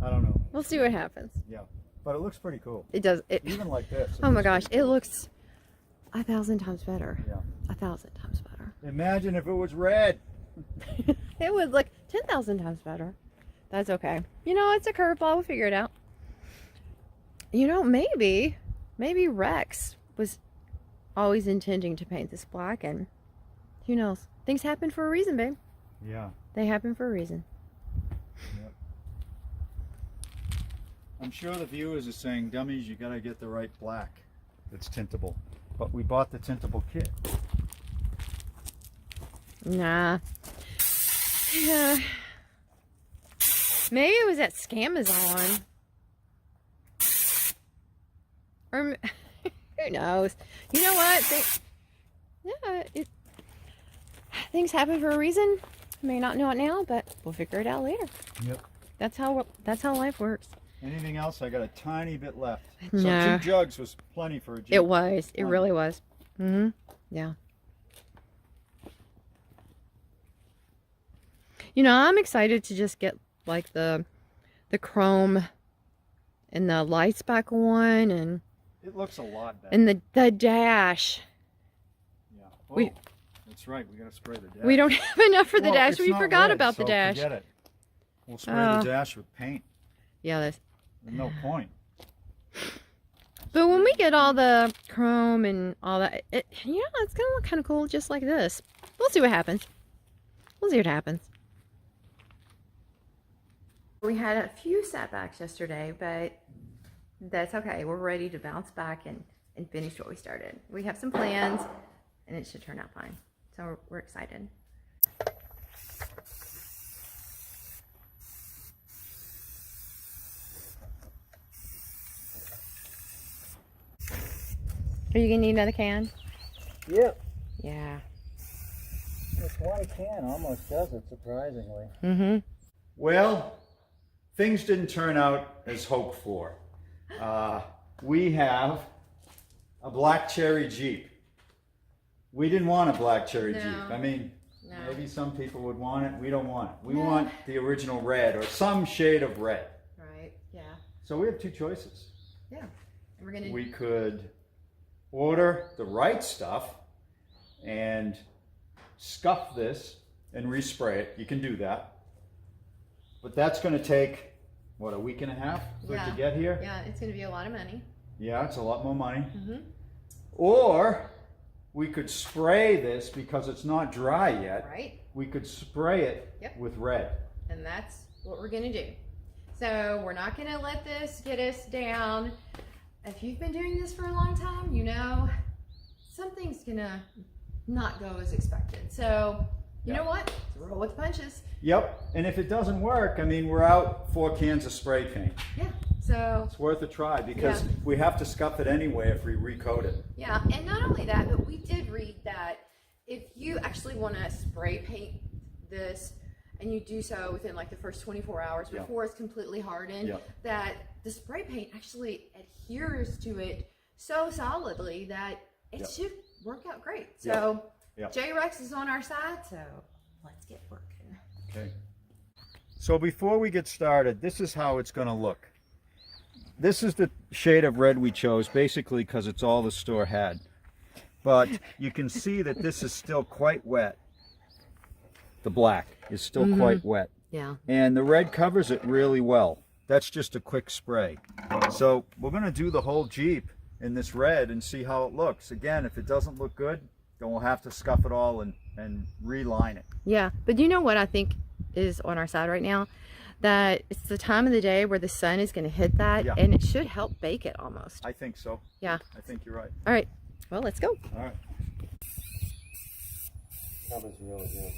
I don't know.
We'll see what happens.
Yeah. But it looks pretty cool.
It does.
Even like this.
Oh my gosh, it looks 1,000 times better.
Yeah.
1,000 times better.
Imagine if it was red.
It would look 10,000 times better. That's okay. You know, it's a curveball. We'll figure it out. You know, maybe Rex was always intending to paint this black, and who knows? Things happen for a reason, babe.
Yeah.
They happen for a reason.
Yep. I'm sure the viewers are saying, dummies, you gotta get the right black that's tintable. But we bought the tintable kit.
Nah. Yeah. Maybe it was at Scamazon. Or who knows? You know what? Things happen for a reason. May not know it now, but we'll figure it out later.
Yep.
That's how life works.
Anything else? I got a tiny bit left.
No.
So 2 jugs was plenty for a Jeep.
It was. It really was. Mm-hmm. Yeah. You know, I'm excited to just get like the chrome and the lights back on, and
it looks a lot better.
and the dash.
Yeah. Oh, that's right. We gotta spray the dash.
We don't have enough for the dash.
It's
We
not
forgot
red,
about the
so
dash.
Forget it. We'll spray the dash with paint.
Yeah, that's.
There's no point.
But when we get all the chrome and all that, you know, it's gonna look kind of cool, just like this. We'll see what happens. We'll see what happens. We had a few setbacks yesterday, but that's okay. We're ready to bounce back and finish what we started. We have some plans, and it should turn out fine. So we're excited. Are you gonna need another can?
Yep.
Yeah.
This one can almost does it, surprisingly.
Mm-hmm.
Well, things didn't turn out as hoped for. We have a black cherry Jeep. We didn't want a black cherry
No.
Jeep. I mean,
No.
maybe some people would want it. We don't want it. We want the original red or some shade of red.
Right. Yeah.
So we have 2 choices.
Yeah. And we're gonna.
We could order the right stuff and scuff this and respray it. You can do that. But that's going to take, what, a week and a half for it to get here?
Yeah, it's gonna be a lot of money.
Yeah, it's a lot more money.
Mm-hmm.
Or we could spray this because it's not dry yet.
Right.
We could spray it with red.
And that's what we're gonna do. So we're not gonna let this get us down. If you've been doing this for a long time, you know something's gonna not go as expected. So you know what? Let's roll with the punches.
Yep. And if it doesn't work, I mean, we're out 4 cans of spray paint.
Yeah. So
It's worth a try because we have to scuff it anyway if we recoat it.
yeah, and not only that, but we did read that if you actually want to spray paint this and you do so within like the first 24 hours before it's completely hardened, that the spray paint actually adheres to it so solidly that it should work out great. So J-Rex is on our side, so let's get working.
Okay. So before we get started, this is how it's going to look. This is the shade of red we chose, basically because it's all the store had. But you can see that this is still quite wet. The black is still quite wet.
Yeah.
And the red covers it really well. That's just a quick spray. So we're going to do the whole Jeep in this red and see how it looks. Again, if it doesn't look good, then we'll have to scuff it all and reline it.
Yeah, but you know what I think is on our side right now? That it's the time of the day where the sun is going to hit that, and it should help bake it almost.
I think so.
Yeah.
I think you're right.
All right. Well, let's go.
All right.
Covers really good.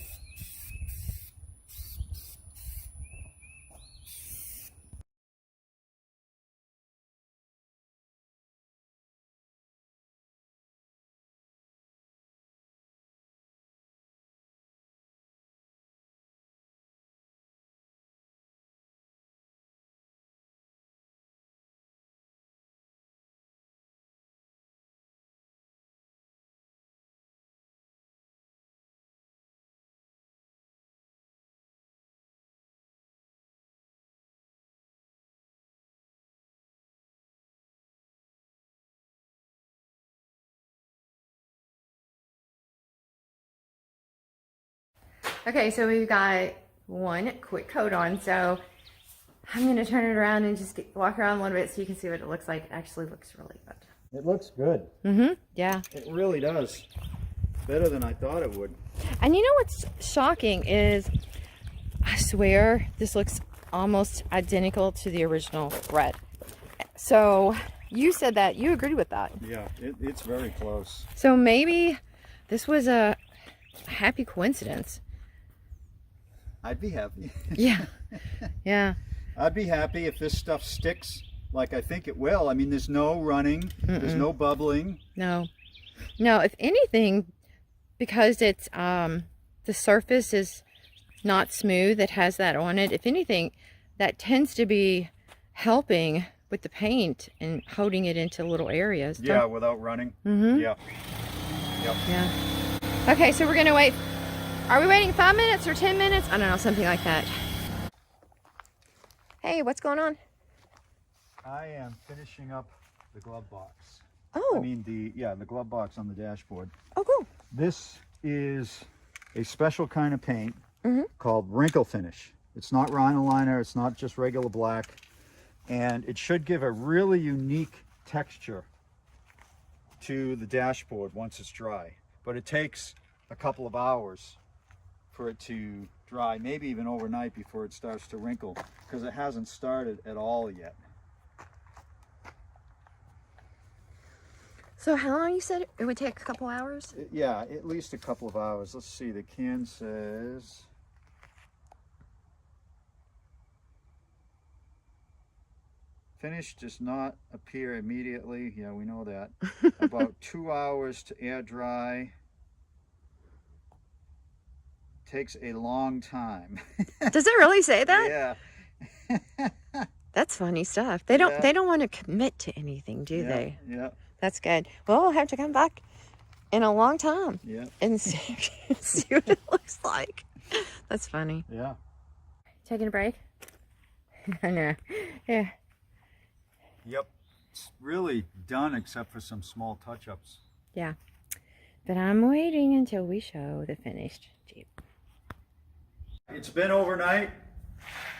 Okay, so we've got one quick coat on, so I'm gonna turn it around and just walk around a little bit so you can see what it looks like. It actually looks really good.
It looks good.
Mm-hmm, yeah.
It really does. Better than I thought it would.
And you know what's shocking is, I swear, this looks almost identical to the original red. So you said that, you agreed with that.
Yeah, it's very close.
So maybe this was a happy coincidence.
I'd be happy.
Yeah, yeah.
I'd be happy if this stuff sticks like I think it will. I mean, there's no running, there's no bubbling.
No, if anything, because it's the surface is not smooth, it has that on it. If anything, that tends to be helping with the paint and holding it into little areas.
Yeah, without running. Yeah. Yep.
Yeah. Okay, so we're gonna wait. Are we waiting 5 minutes or 10 minutes? I don't know, something like that. Hey, what's going on?
I am finishing up the glove box.
Oh.
I mean the glove box on the dashboard.
Oh, cool.
This is a special kind of paint called wrinkle finish. It's not rhinoliner, it's not just regular black, and it should give a really unique texture to the dashboard once it's dry. But it takes a couple of hours for it to dry, maybe even overnight before it starts to wrinkle, because it hasn't started at all yet.
So how long you said it would take? A couple hours?
Yeah, at least a couple of hours. Let's see, the can says finish does not appear immediately. Yeah, we know that. About 2 hours to air dry. Takes a long time.
Does it really say that?
Yeah.
That's funny stuff. They don't want to commit to anything, do they?
Yeah.
That's good. Well, we'll have to come back in a long time and see what it looks like. That's funny.
Yeah.
Taking a break? I know. Yeah.
Yep. It's really done except for some small touch-ups.
Yeah. But I'm waiting until we show the finished Jeep.
It's been overnight.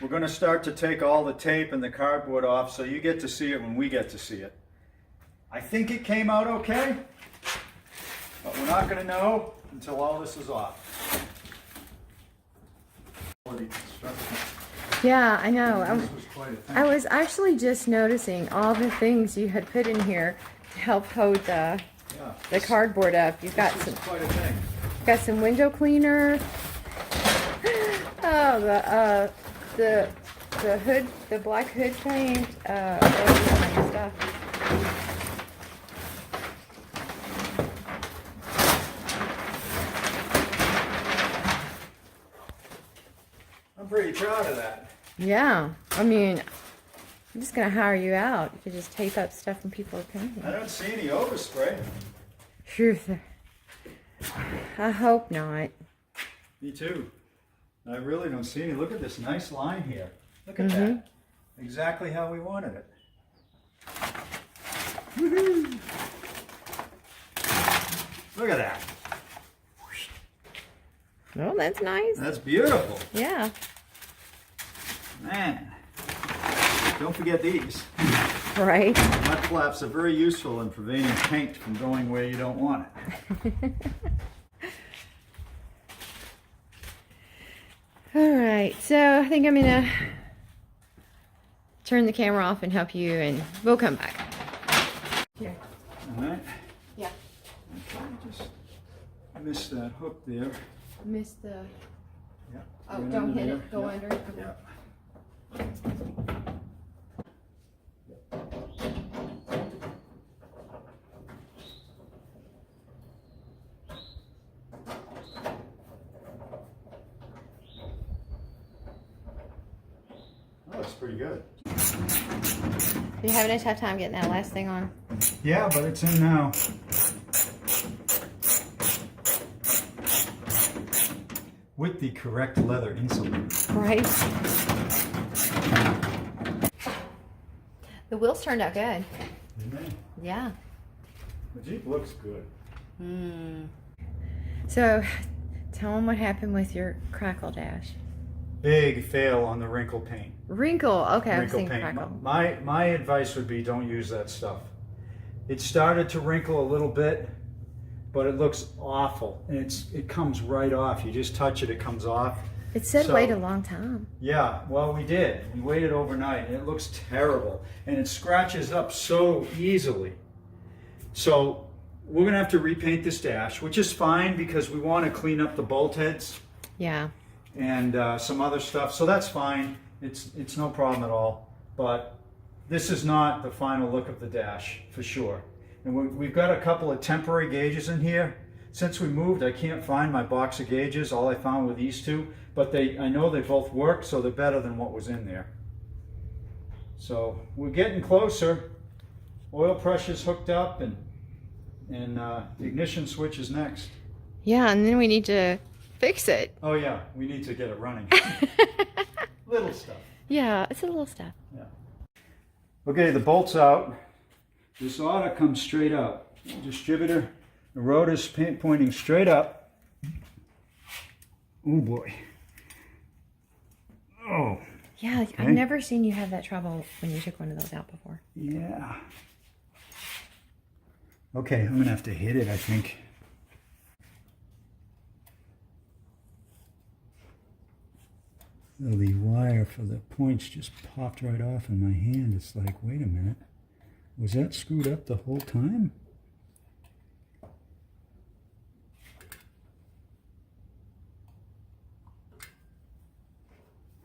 We're going to start to take all the tape and the cardboard off so you get to see it when we get to see it. I think it came out okay, but we're not going to know until all this is off.
Yeah, I know.
This was quite a thing.
I was actually just noticing all the things you had put in here to help hold the cardboard up. You've got some
quite a thing.
got some window cleaner. Oh, the hood, the black hood paint. All this kind of stuff.
I'm pretty proud of that.
Yeah, I mean, I'm just gonna hire you out. You could just tape up stuff when people are painting.
I don't see any overspray.
Truth. I hope not.
Me too. I really don't see any. Look at this nice line here. Look at that. Exactly how we wanted it. Woohoo! Look at that.
Oh, that's nice.
That's beautiful.
Yeah.
Man. Don't forget these.
Right.
Mud flaps are very useful in preventing paint from going where you don't want it.
All right, so I think I'm gonna turn the camera off and help you, and we'll come back. Here.
All right.
Yeah.
Okay, just missed that hook there.
Missed the.
Yeah.
Oh,
Right
don't
under
hit
there.
it. Go
Yeah.
under. Okay.
Yeah. That looks pretty good.
You having a tough time getting that last thing on?
Yeah, but it's in now. With the correct leather insole.
Right. The wheels turned out good.
Didn't they?
Yeah.
The Jeep looks good.
So, tell them what happened with your crackle dash.
Big fail on the wrinkle paint.
Wrinkle. Okay, I was
Wrinkle
thinking
paint.
crackle.
My advice would be don't use that stuff. It started to wrinkle a little bit, but it looks awful, and it comes right off. You just touch it, it comes off.
It said
So,
wait a long time.
Yeah, well, we did. We waited overnight, and it looks terrible, and it scratches up so easily. So we're gonna have to repaint this dash, which is fine because we want to clean up the bolt heads
Yeah.
and some other stuff. So that's fine. It's no problem at all. But this is not the final look of the dash for sure. And we've got a couple of temporary gauges in here. Since we moved, I can't find my box of gauges. All I found were these two, but I know they both work, so they're better than what was in there. So we're getting closer. Oil pressure's hooked up, and the ignition switch is next.
Yeah, and then we need to fix it.
Oh yeah, we need to get it running. Little stuff.
Yeah, it's a little stuff.
Yeah. Okay, the bolt's out. This ought to come straight up. Distributor, the rotor's pointing straight up. Oh boy. Oh.
Yeah,
Okay.
I've never seen you have that trouble when you took one of those out before.
Yeah. Okay, I'm gonna have to hit it, I think. The wire for the points just popped right off in my hand. It's like, wait a minute. Was that screwed up the whole time?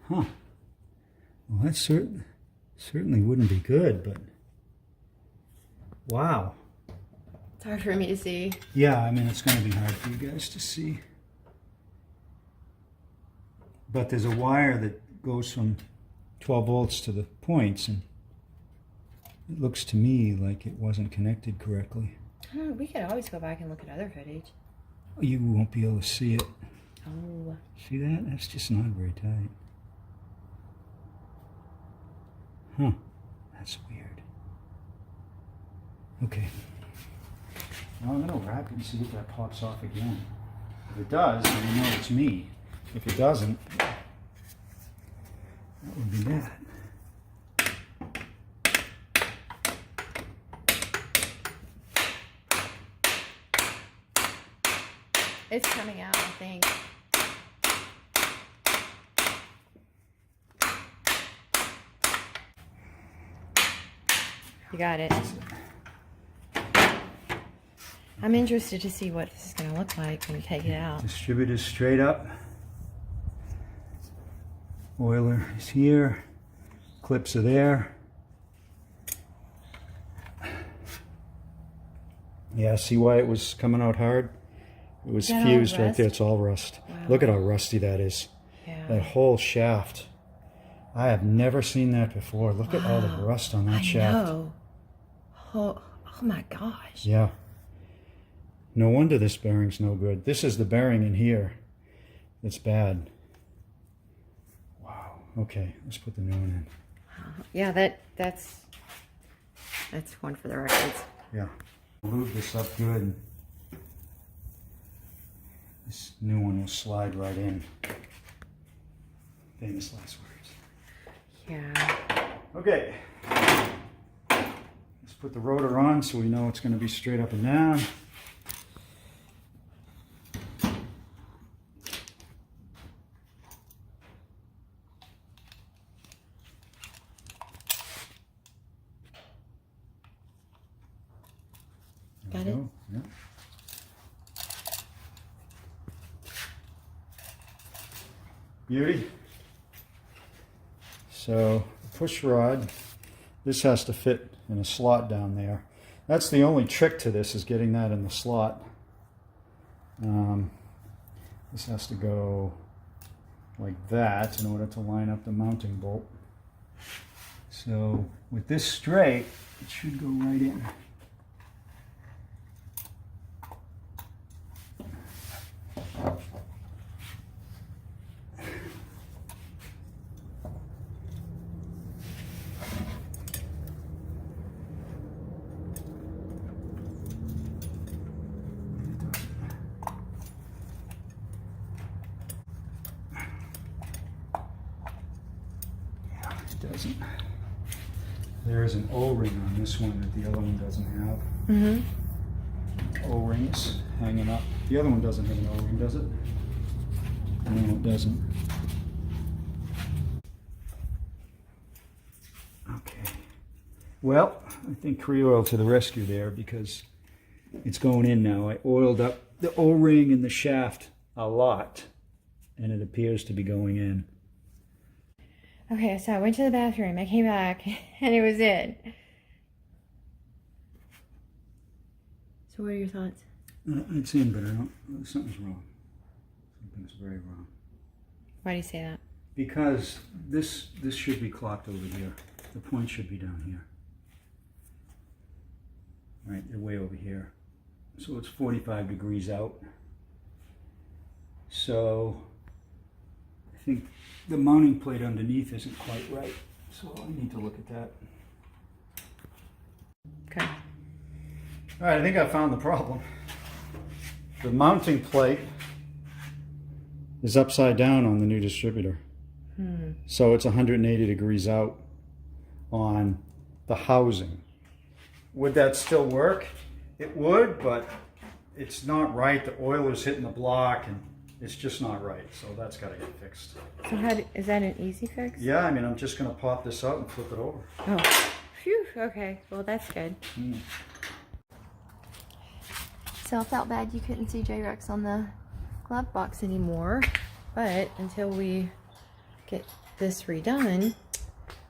Huh. Well, that certainly wouldn't be good, but wow.
It's hard for me to see.
Yeah, I mean, it's going to be hard for you guys to see. But there's a wire that goes from 12 volts to the points, and it looks to me like it wasn't connected correctly.
We could always go back and look at other footage.
You won't be able to see it.
Oh.
See that? That's just not very tight. Huh. That's weird. Okay. Now I'm going to wrap it and see if that pops off again. If it does, then you know it's me. If it doesn't, that would be bad.
It's coming out, I think. You got it. I'm interested to see what this is going to look like when you take it out.
Distributor straight up. Oiler is here. Clips are there. Yeah, see why it was coming out hard? It was
Is that all
fused right
rust?
there. It's all rust.
Wow.
Look at how rusty that is.
Yeah.
That whole shaft. I have never seen that before. Look at all the rust on that shaft.
I know. Oh my gosh.
Yeah. No wonder this bearing's no good. This is the bearing in here that's bad. Wow. Okay, let's put the new one in.
Yeah, that's one for the records.
Yeah. Lube this up good. This new one will slide right in. Famous last words.
Yeah.
Okay. Let's put the rotor on so we know it's going to be straight up and down.
Got it?
Yeah. Beauty. So the push rod, this has to fit in a slot down there. That's the only trick to this, is getting that in the slot. This has to go like that in order to line up the mounting bolt. So with this straight, it should go right in. doesn't. There is an O-ring on this one that the other one doesn't have.
Mm-hmm.
O-rings hanging up. The other one doesn't have an O-ring, does it? No, it doesn't. Okay. Well, I think Cree-Oil to the rescue there because it's going in now. I oiled up the O-ring and the shaft a lot, and it appears to be going in.
Okay, so I went to the bathroom, I came back, and it was in. So what are your thoughts?
It's in, but I don't, something's wrong. Something's very wrong.
Why do you say that?
Because this should be clocked over here. The point should be down here. Right, they're way over here. So it's 45 degrees out. So I think the mounting plate underneath isn't quite right. So I need to look at that.
Okay.
All right, I think I found the problem. The mounting plate is upside down on the new distributor. So it's 180 degrees out on the housing. Would that still work? It would, but it's not right. The oiler's hitting the block and it's just not right. So that's got to get fixed.
So is that an easy fix?
Yeah, I mean, I'm just going to pop this out and flip it over.
Oh, phew, okay. Well, that's good. So I felt bad you couldn't see J-Rex on the glove box anymore, but until we get this redone,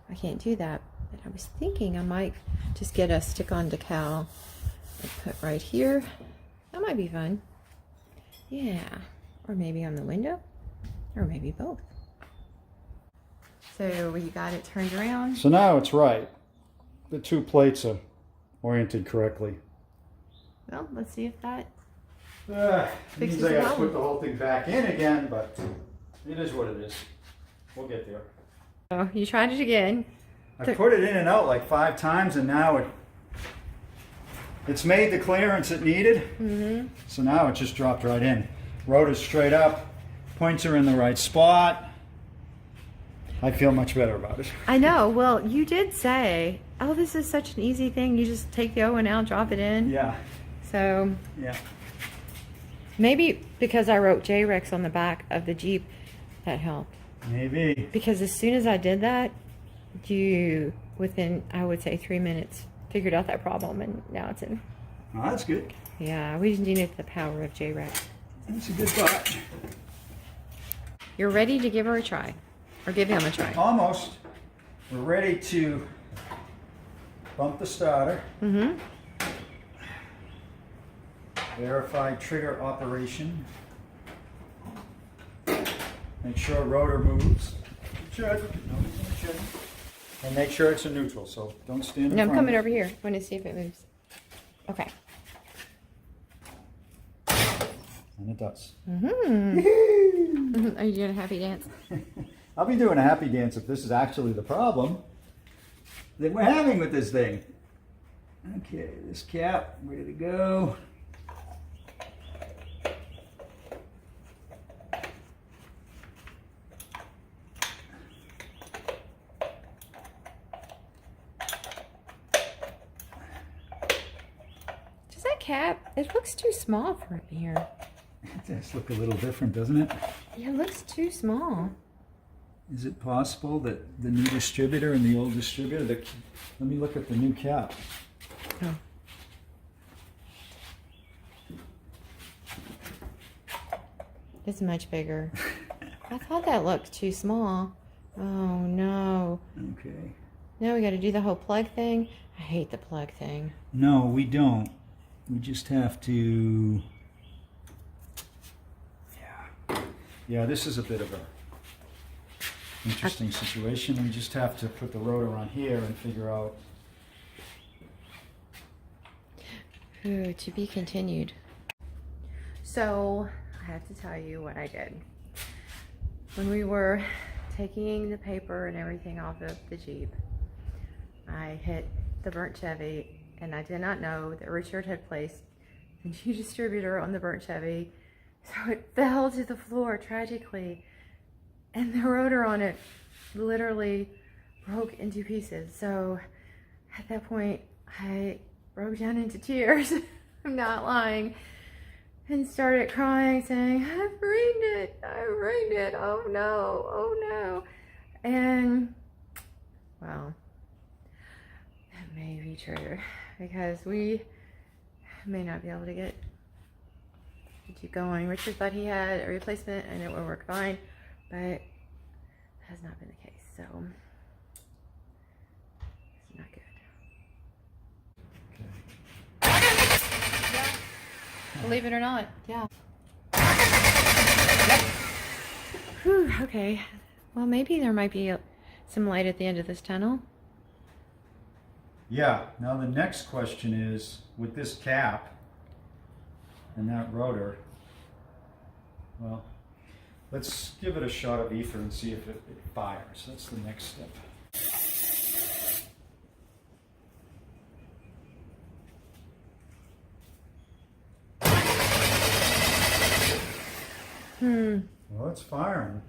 I can't do that. But I was thinking I might just get a stick-on decal and put right here. That might be fun. Yeah, or maybe on the window, or maybe both. So you got it turned around?
So now it's right. The two plates are oriented correctly.
Well, let's see if that
Means I got to put the whole thing back in again, but it is what it is. We'll get there.
Oh, you tried it again.
I put it in and out like 5 times, and now it's made the clearance it needed. So now it just dropped right in. Rotor's straight up, points are in the right spot. I feel much better about it.
I know. Well, you did say, oh, this is such an easy thing. You just take the O-ring out, drop it in.
Yeah.
So
Yeah.
maybe because I wrote J-Rex on the back of the Jeep, that helped.
Maybe.
Because as soon as I did that, you, within, I would say 3 minutes, figured out that problem, and now it's in.
Oh, that's good.
Yeah, we just needed the power of J-Rex.
That's a good thought.
You're ready to give her a try, or give him a try.
Almost. We're ready to bump the starter. Verify trigger operation. Make sure rotor moves. It should. No, it shouldn't. And make sure it's in neutral, so don't stand in
No, I'm
front
coming
of
over here. I want to see if it moves. Okay.
And it does.
Are you doing a happy dance?
I'll be doing a happy dance if this is actually the problem that we're having with this thing. Okay, this cap, ready to go.
Does that cap, it looks too small for here.
It does look a little different, doesn't it?
Yeah, it looks too small.
Is it possible that the new distributor and the old distributor, let me look at the new cap.
Oh. It's much bigger. I thought that looked too small. Oh no.
Okay.
Now we got to do the whole plug thing. I hate the plug thing.
No, we don't. We just have to... Yeah, this is a bit of a interesting situation. We just have to put the rotor on here and figure out...
Ooh, to be continued. So, I have to tell you what I did. When we were taking the paper and everything off of the Jeep, I hit the burnt Chevy, and I did not know that Richard had placed the new distributor on the burnt Chevy, so it fell to the floor tragically, and the rotor on it literally broke into pieces. So at that point, I broke down into tears. I'm not lying. And started crying, saying, I've ruined it. I ruined it. Oh no. Oh no. And, well, that may be true because we may not be able to get the Jeep going. Richard thought he had a replacement and it would work fine, but that has not been the case. So it's not good. Yeah. Believe it or not, yeah. Yep. Whew, okay. Well, maybe there might be some light at the end of this tunnel.
Yeah, now the next question is, with this cap and that rotor, well, let's give it a shot of ether and see if it fires. That's the next step. Well, it's firing.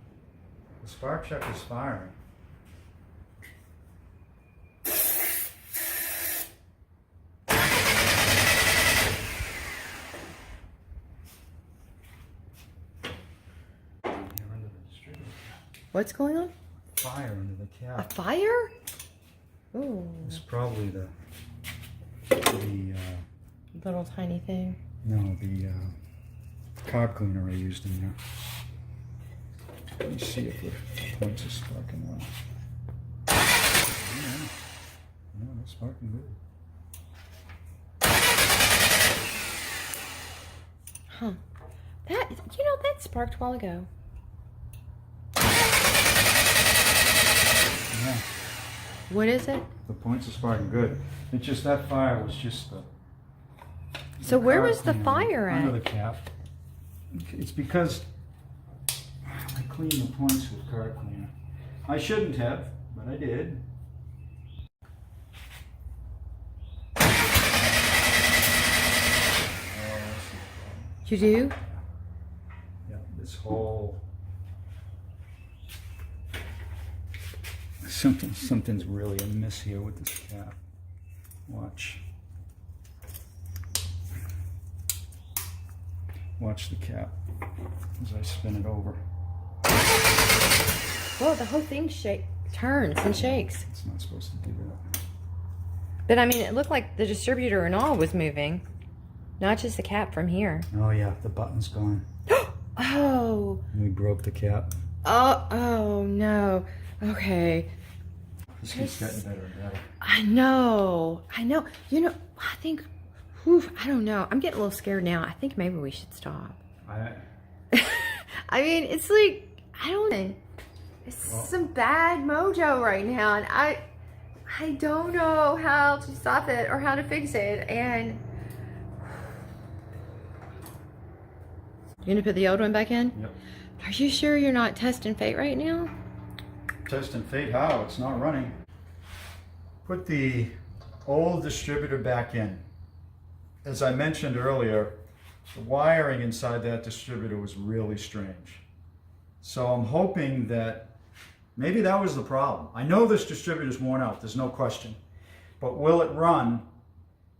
The spark chuck is firing.
What's going on?
Fire under the
A
cap.
fire? Ooh.
It's probably the
Little tiny thing.
no, the carb cleaner I used in there. Let me see if the points are sparking well. Yeah, they're sparking good.
Huh. That, you know, that sparked a while ago.
Yeah,
What is it?
the points are sparking good. It's just that fire was just the.
So where
carb
was the
cleaner
fire
under
at?
the cap. It's because I cleaned the points with carb cleaner. I shouldn't have, but I did.
You do?
Yeah, this whole something's really amiss here with this cap. Watch the cap as I spin it over.
Whoa, the whole thing turns and shakes.
It's not supposed to do that.
But I mean, it looked like the distributor and all was moving. Not just the cap from here.
Oh yeah, the button's gone.
Oh.
We broke the cap.
Oh no. Okay.
This keeps getting better and better.
I know. You know, I think, whew, I don't know. I'm getting a little scared now. I think maybe we should stop. I mean, it's like, I don't know. It's some bad mojo right now. And I don't know how to stop it or how to fix it. And you gonna put the old one back in?
Yep.
Are you sure you're not testing fate right now?
Testing fate how? It's not running. Put the old distributor back in. As I mentioned earlier, the wiring inside that distributor was really strange. So I'm hoping that maybe that was the problem. I know this distributor's worn out, there's no question. But will it run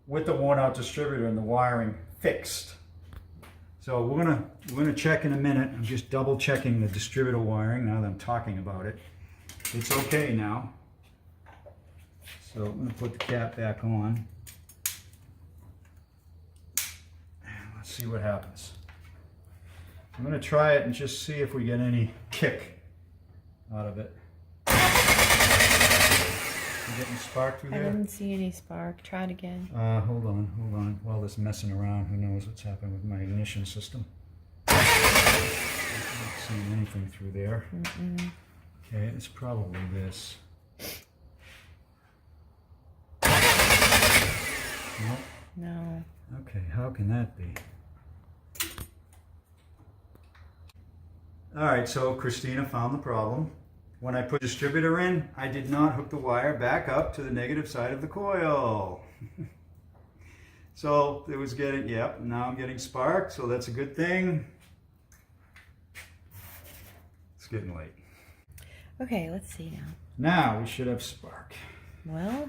with the worn out distributor and the wiring fixed? So we're gonna check in a minute. I'm just double checking the distributor wiring now that I'm talking about it. It's okay now. So I'm gonna put the cap back on. And let's see what happens. I'm gonna try it and just see if we get any kick out of it. You getting spark through
I
there?
didn't see any spark. Try it again.
Hold on. While this messing around, who knows what's happened with my ignition system. I'm not seeing anything through there. Okay, it's probably this. Nope.
No.
Okay, how can that be? All right, so Christina found the problem. When I put distributor in, I did not hook the wire back up to the negative side of the coil. So it was getting, yep, now I'm getting spark, so that's a good thing. It's getting late.
Okay, let's see now.
Now we should have spark.
Well,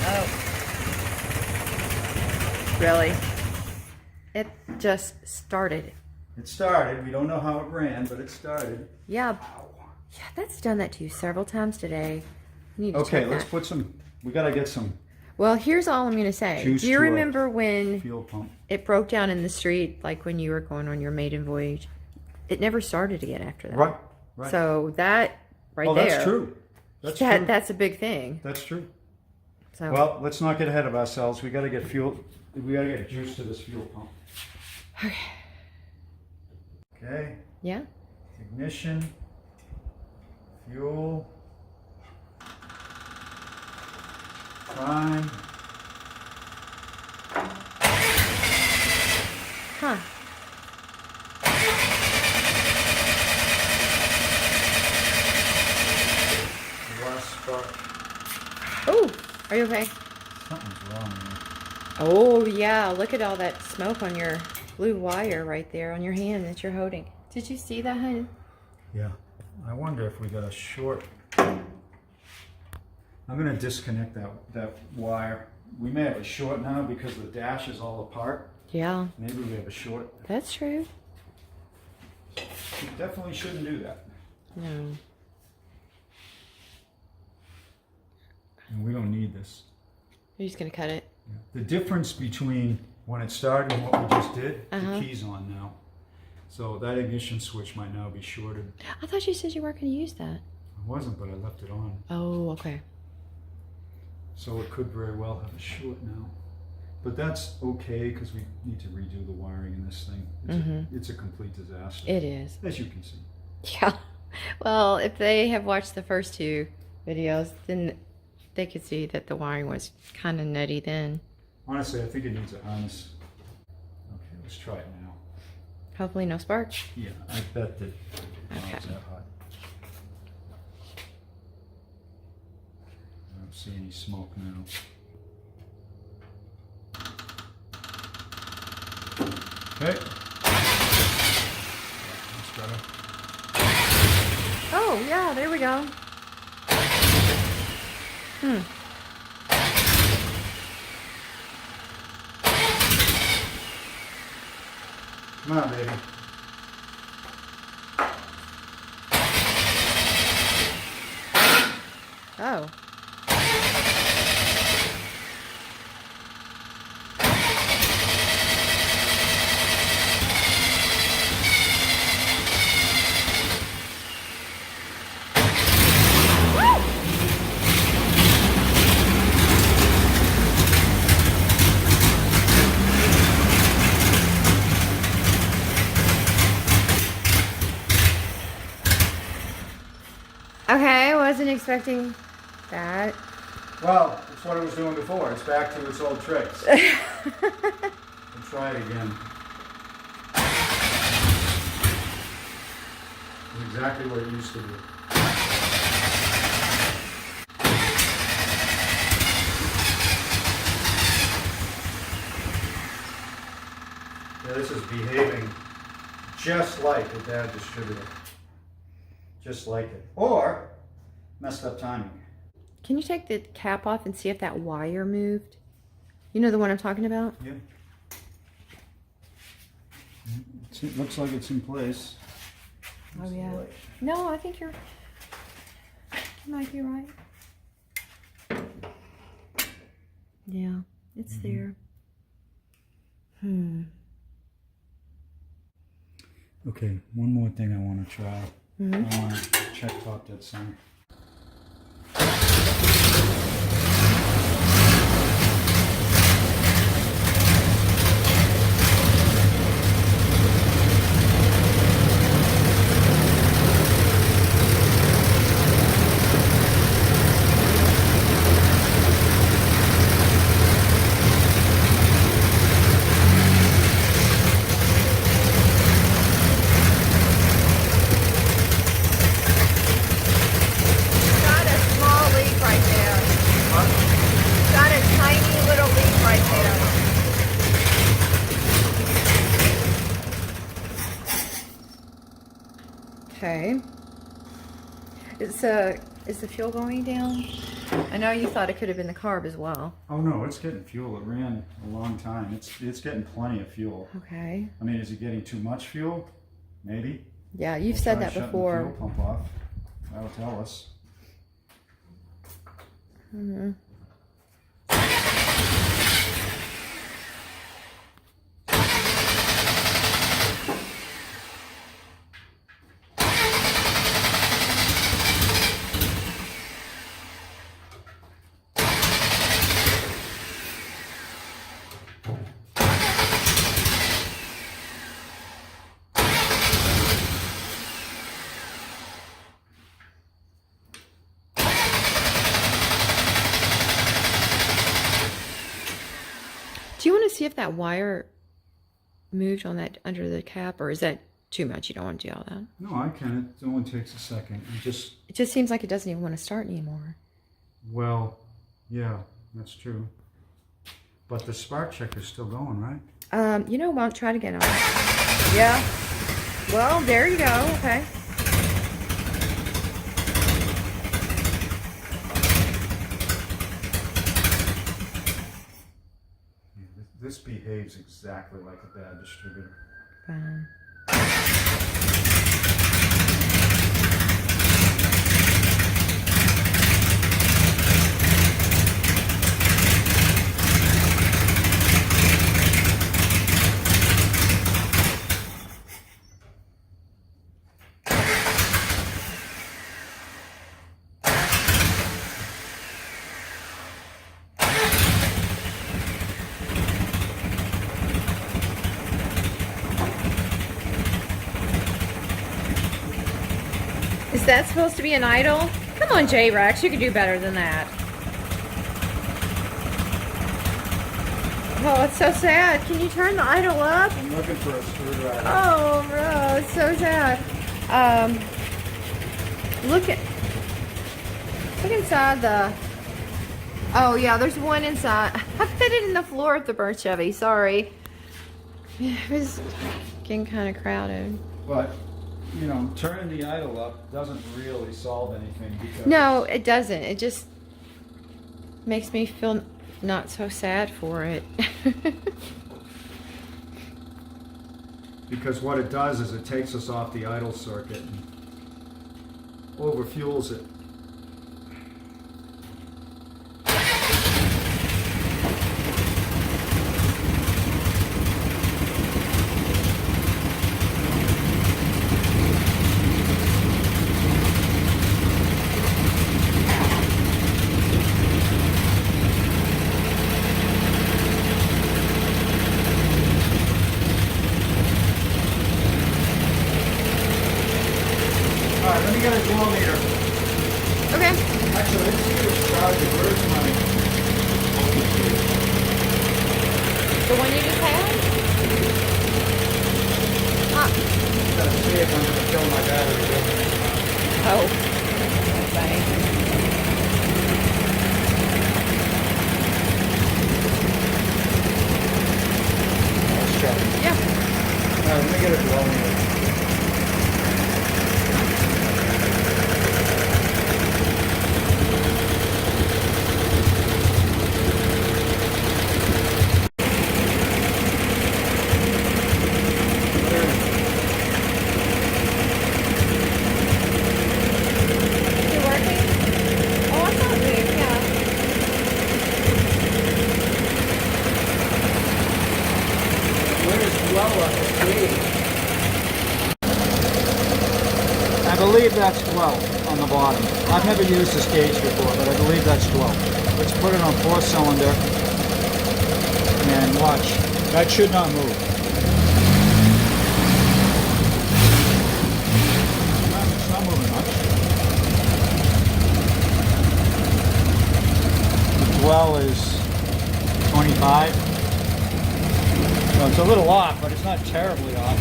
oh, really? It just started.
It started. We don't know how it ran, but it started.
Yeah, yeah, that's done that to you several times today. You need to
Okay,
check
let's
that.
put some. We gotta get some
Well, here's all I'm going to say.
juice
Do you
to a
remember when
fuel pump.
it broke down in the street, like when you were going on your maiden voyage? It never started again after that.
Right. Right.
So that right there.
That's true. That's true.
That's a big thing.
That's true.
So
Well, let's not get ahead of ourselves. We gotta get fuel. We gotta get juice to this fuel pump.
okay.
Okay.
Yeah.
Ignition. Fuel. Prime.
Huh.
Last spark.
Oh, are you okay?
Something's wrong here.
Oh yeah, look at all that smoke on your blue wire right there on your hand that you're holding. Did you see that, honey?
Yeah. I wonder if we got a short. I'm gonna disconnect that wire. We may have a short now because the dash is all apart.
Yeah,
Maybe we have a short.
that's true.
We definitely shouldn't do that.
No.
And we don't need this.
You're just gonna cut it.
The difference between when it started and what we just did,
Uh-huh.
the key's on now. So that ignition switch might now be shorted.
I thought you said you weren't gonna use that.
It wasn't, but I left it on.
Oh, okay.
So it could very well have a short now. But that's okay because we need to redo the wiring in this thing. It's a complete disaster.
It is.
As you can see.
Yeah. Well, if they have watched the first two videos, then they could see that the wiring was kind of nutty then.
Honestly, I think it needs a harness. Okay, let's try it now.
Hopefully no sparks.
Yeah, I bet that
Okay.
it's that hot. I don't see any smoke now. Okay. That's better.
Oh, yeah, there we go.
Come on, baby.
Oh. Okay, wasn't expecting that.
Well, it's what it was doing before. It's back to its old tricks. We'll try it again. It's exactly what it used to do. Yeah, this is behaving just like a dad distributor. Just like it. Or messed up timing.
Can you take the cap off and see if that wire moved? You know the one I'm talking about?
Yeah. It looks like it's in place.
Oh, yeah. No, I think you might be right. Yeah, it's there.
Okay, one more thing I want to try. I want to check top that center.
Got a small leak right there. Got a tiny little leak right there. Okay. Is the fuel going down? I know you thought it could have been the carb as well.
Oh no, it's getting fuel. It ran a long time. It's getting plenty of fuel.
Okay.
I mean, is it getting too much fuel? Maybe.
Yeah, you've said that before.
The fuel pump off. That'll tell us.
Mm-hmm. Do you want to see if that wire moved on that under the cap, or is that too much? You don't want to do all that?
No, I can. It only takes a second.
It just seems like it doesn't even want to start anymore.
Well, yeah, that's true. But the spark checker's still going, right?
You know what? Try it again. Yeah. Well, there you go. Okay.
This behaves exactly like a bad distributor.
Is that supposed to be an idle? Come on, J-Rex, you can do better than that. Oh, it's so sad. Can you turn the idle up?
I'm looking for a screwdriver.
Oh, bro, it's so sad. Look inside the... Oh, yeah, there's one inside. I fit it in the floor of the burnt Chevy. Sorry. It was getting kind of crowded.
But, you know, turning the idle up doesn't really solve anything. Because
No, it doesn't. It just makes me feel not so sad for it.
Because what it does is it takes us off the idle circuit and overfuels it. Alright, let me get a glow meter.
Okay.
Actually, let's see what's charging. Where's my...
The one you just had?
Gotta see if I'm going to fill my battery.
Oh. Funny.
Let's check.
Yeah.
Alright, let me get a glow meter.
Is it working? Oh, I thought it moved, yeah.
Where's low on the gauge? I believe that's 12 on the bottom. I've never used this gauge before, but I believe that's 12. Let's put it on 4-cylinder and watch. That should not move. It's not moving much. The dwell is 25. So it's a little off, but it's not terribly off.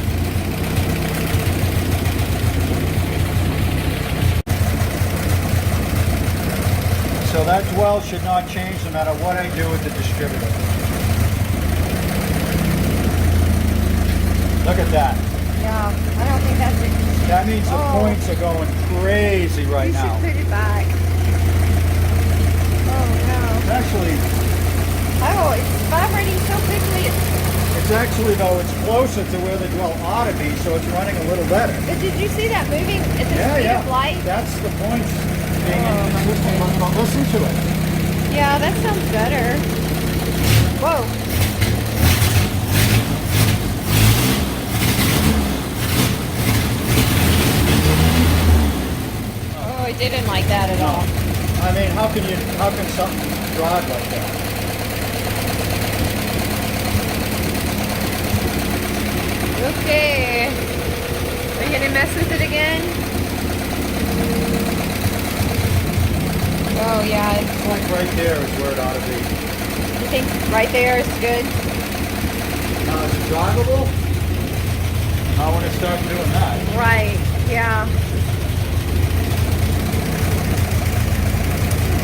So that dwell should not change no matter what I do with the distributor. Look at that.
Yeah. I don't think that's it.
That means the points are going crazy right now.
You should put it back. Oh no.
Actually,
Oh, it's vibrating so quickly.
it's actually, though, it's closer to where the dwell ought to be, so it's running a little better.
But did you see that moving at the speed of light?
That's the points being inconsistent. But listen to it.
Yeah, that sounds better. Whoa. Oh, it didn't like that at all.
I mean, how can something drive like that?
Okay. Are you gonna mess with it again? Oh yeah.
It's like right there is where it ought to be.
You think right there is good?
Now, is it drivable? I want to start doing that.
Right, yeah.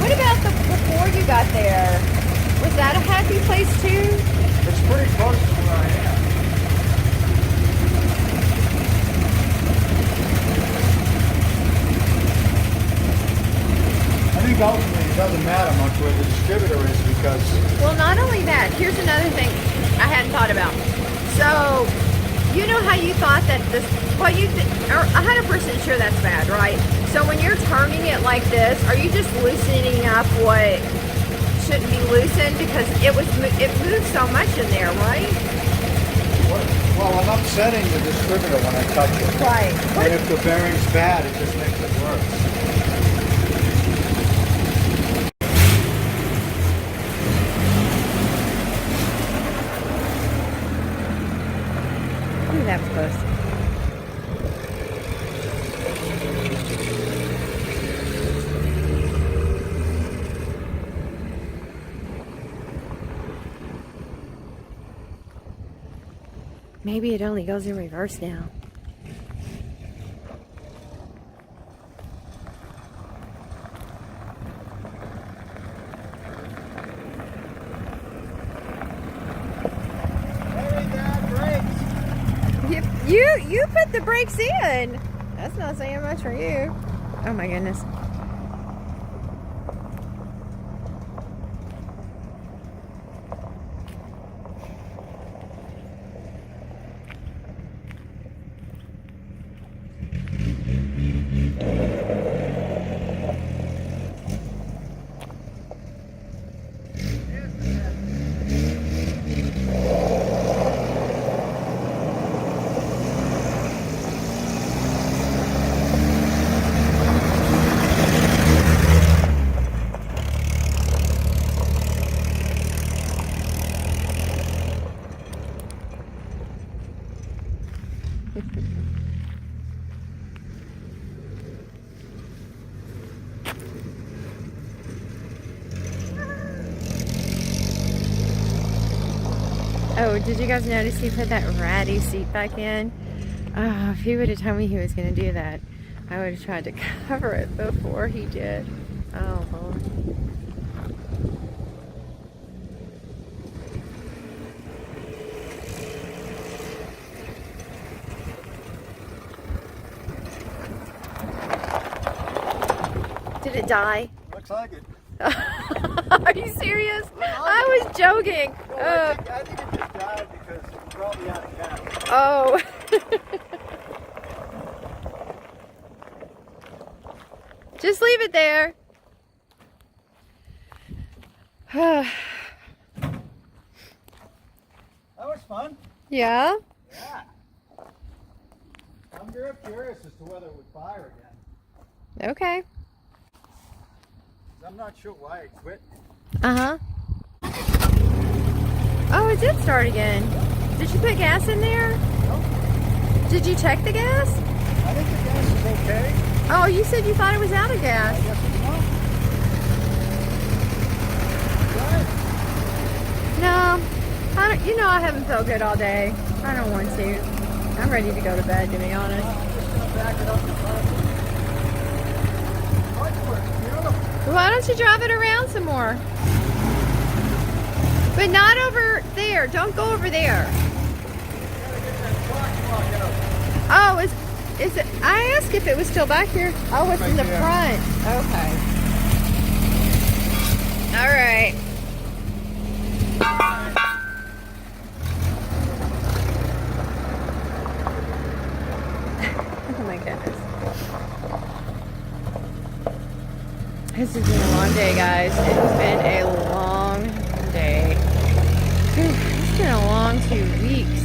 What about before you got there? Was that a happy place too?
It's pretty close to where I am. I think ultimately it doesn't matter much where the distributor is because...
Well, not only that, here's another thing I hadn't thought about. So, you know how you thought that this, well, you are 100% sure that's bad, right? So when you're turning it like this, are you just loosening up what shouldn't be loosened? Because it moves so much in there, right?
Well, I'm upsetting the distributor when I touch it.
Right.
And if the bearing's bad, it just makes it worse.
Ooh, that was close. Maybe it only goes in reverse now. You put the brakes in. That's not saying much for you. Oh my goodness. Oh, did you guys notice he put that ratty seat back in? Oh, if he would have told me he was going to do that, I would have tried to cover it before he did. Oh, Lord. Did it die?
Looks like it.
Are you serious? I was joking.
Well, I think it just died because it's probably out of gas.
Oh. Just leave it there.
That was fun.
Yeah?
Yeah. I'm very curious as to whether it would fire again.
Okay.
I'm not sure why it quit.
Uh-huh. Oh, it did start again. Did you put gas in there?
Nope.
Did you check the gas?
I think the gas is okay.
Oh, you said you thought it was out of gas.
I guess it's not.
No. I don't, you know I haven't felt good all day. I don't want to. I'm ready to go to bed, to be honest.
I'm just going to back it up to front.
Why don't you drive it around some more? But not over there. Don't go over there. Is it? I asked if it was still back here. Oh, it's in the front. Okay. All right. Oh my goodness. This has been a long day, guys. It has been a long day. Whew, it's been a long 2 weeks.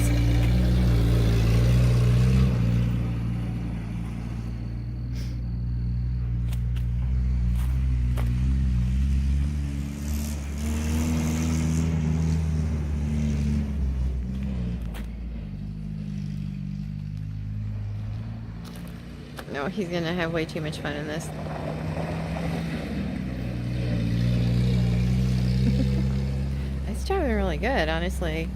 No, he's gonna have way too much fun in this. It's driving really good, honestly.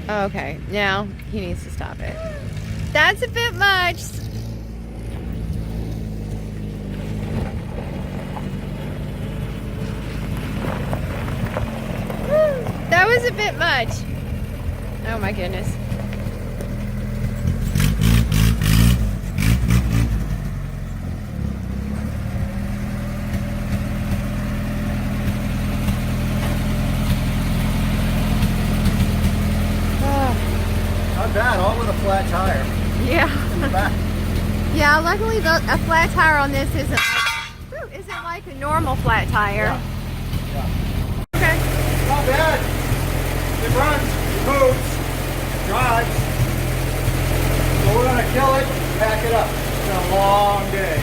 Okay, now he needs to stop it. That's a bit much. That was a bit much. Oh my goodness.
Not bad, all with a flat tire.
Yeah.
In the back.
Yeah, luckily a flat tire on this isn't like a normal flat tire.
Yeah.
Okay.
Not bad. It runs, it moves, it drives. So we're gonna kill it, pack it up. It's been a long day.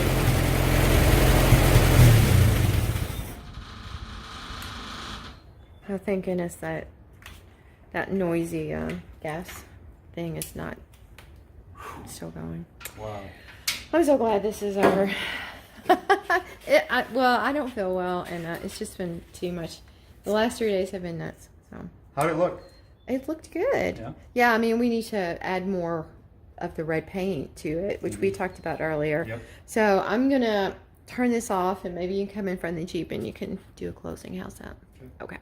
Oh, thank goodness that noisy gas thing is not still going.
Wow.
I'm so glad this is over. Well, I don't feel well, and it's just been too much. The last 3 days have been nuts. So
How'd it look?
it looked good.
Yeah.
Yeah, I mean, we need to add more of the red paint to it, which we talked about earlier.
Yep.
So I'm gonna turn this off, and maybe you can come in front of the Jeep and you can do a closing house up. Okay.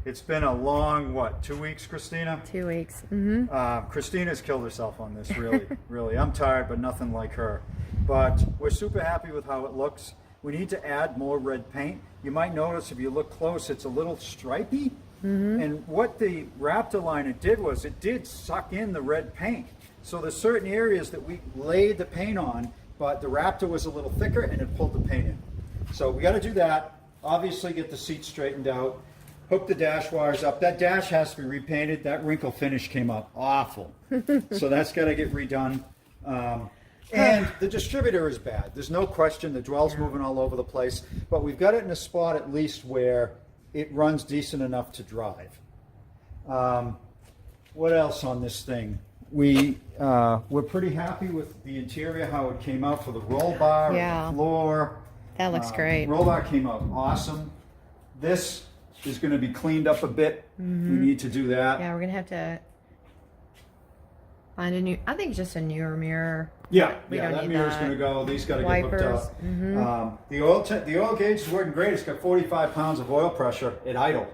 It's been a long, what, 2 weeks, Christina?
2 weeks. Mm-hmm.
Christina's killed herself on this, really, really. I'm tired, but nothing like her. But we're super happy with how it looks. We need to add more red paint. You might notice if you look close, it's a little stripy. Mm-hmm. And what the RAPTOR liner did was it did suck in the red paint. So there's certain areas that we laid the paint on, but the RAPTOR was a little thicker and it pulled the paint in. So we got to do that. Obviously get the seat straightened out. Hook the dash wires up. That dash has to be repainted. That wrinkle finish came up awful. So that's got to get redone. And the distributor is bad. There's no question. The dwell's moving all over the place. But we've got it in a spot at least where it runs decent enough to drive. What else on this thing? We're pretty happy with the interior, how it came out for the roll bar,
Yeah.
the floor.
That looks great.
Roll bar came out awesome. This is going to be cleaned up a bit.
Mm-hmm.
We need to do that.
Yeah, we're gonna have to find a new. I think just a newer mirror.
Yeah,
We
yeah,
don't
that
need
mirror's
that.
going to go. These got to get hooked
Wipers.
up.
Mm-hmm.
The oil gauge is working great. It's got 45 pounds of oil pressure at idle.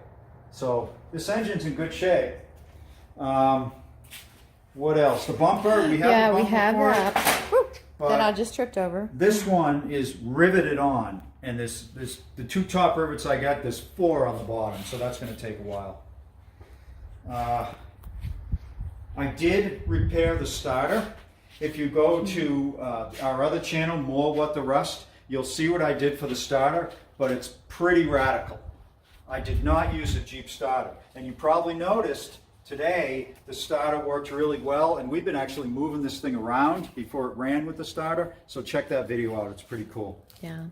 So this engine's in good shape. What else? The bumper. We have
Yeah,
the
we
bumper
have
for it,
that. Whew,
but
that I just tripped over.
This one is riveted on, and the two top rivets I got. There's 4 on the bottom, so that's going to take a while. I did repair the starter. If you go to our other channel, More What the Rust, you'll see what I did for the starter, but it's pretty radical. I did not use a Jeep starter. And you probably noticed today the starter worked really well, and we've been actually moving this thing around before it ran with the starter, so check that video out. It's pretty cool.
Yeah.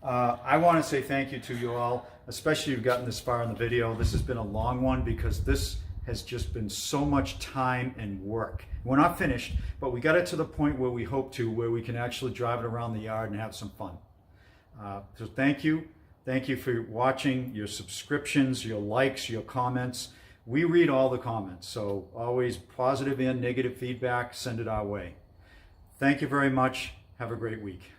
I want to say thank you to you all, especially if you've gotten this far in the video. This has been a long one because this has just been so much time and work. We're not finished, but we got it to the point where we hope to, where we can actually drive it around the yard and have some fun. So thank you. Thank you for watching, your subscriptions, your likes, your comments. We read all the comments, so always positive and negative feedback, send it our way. Thank you very much. Have a great week.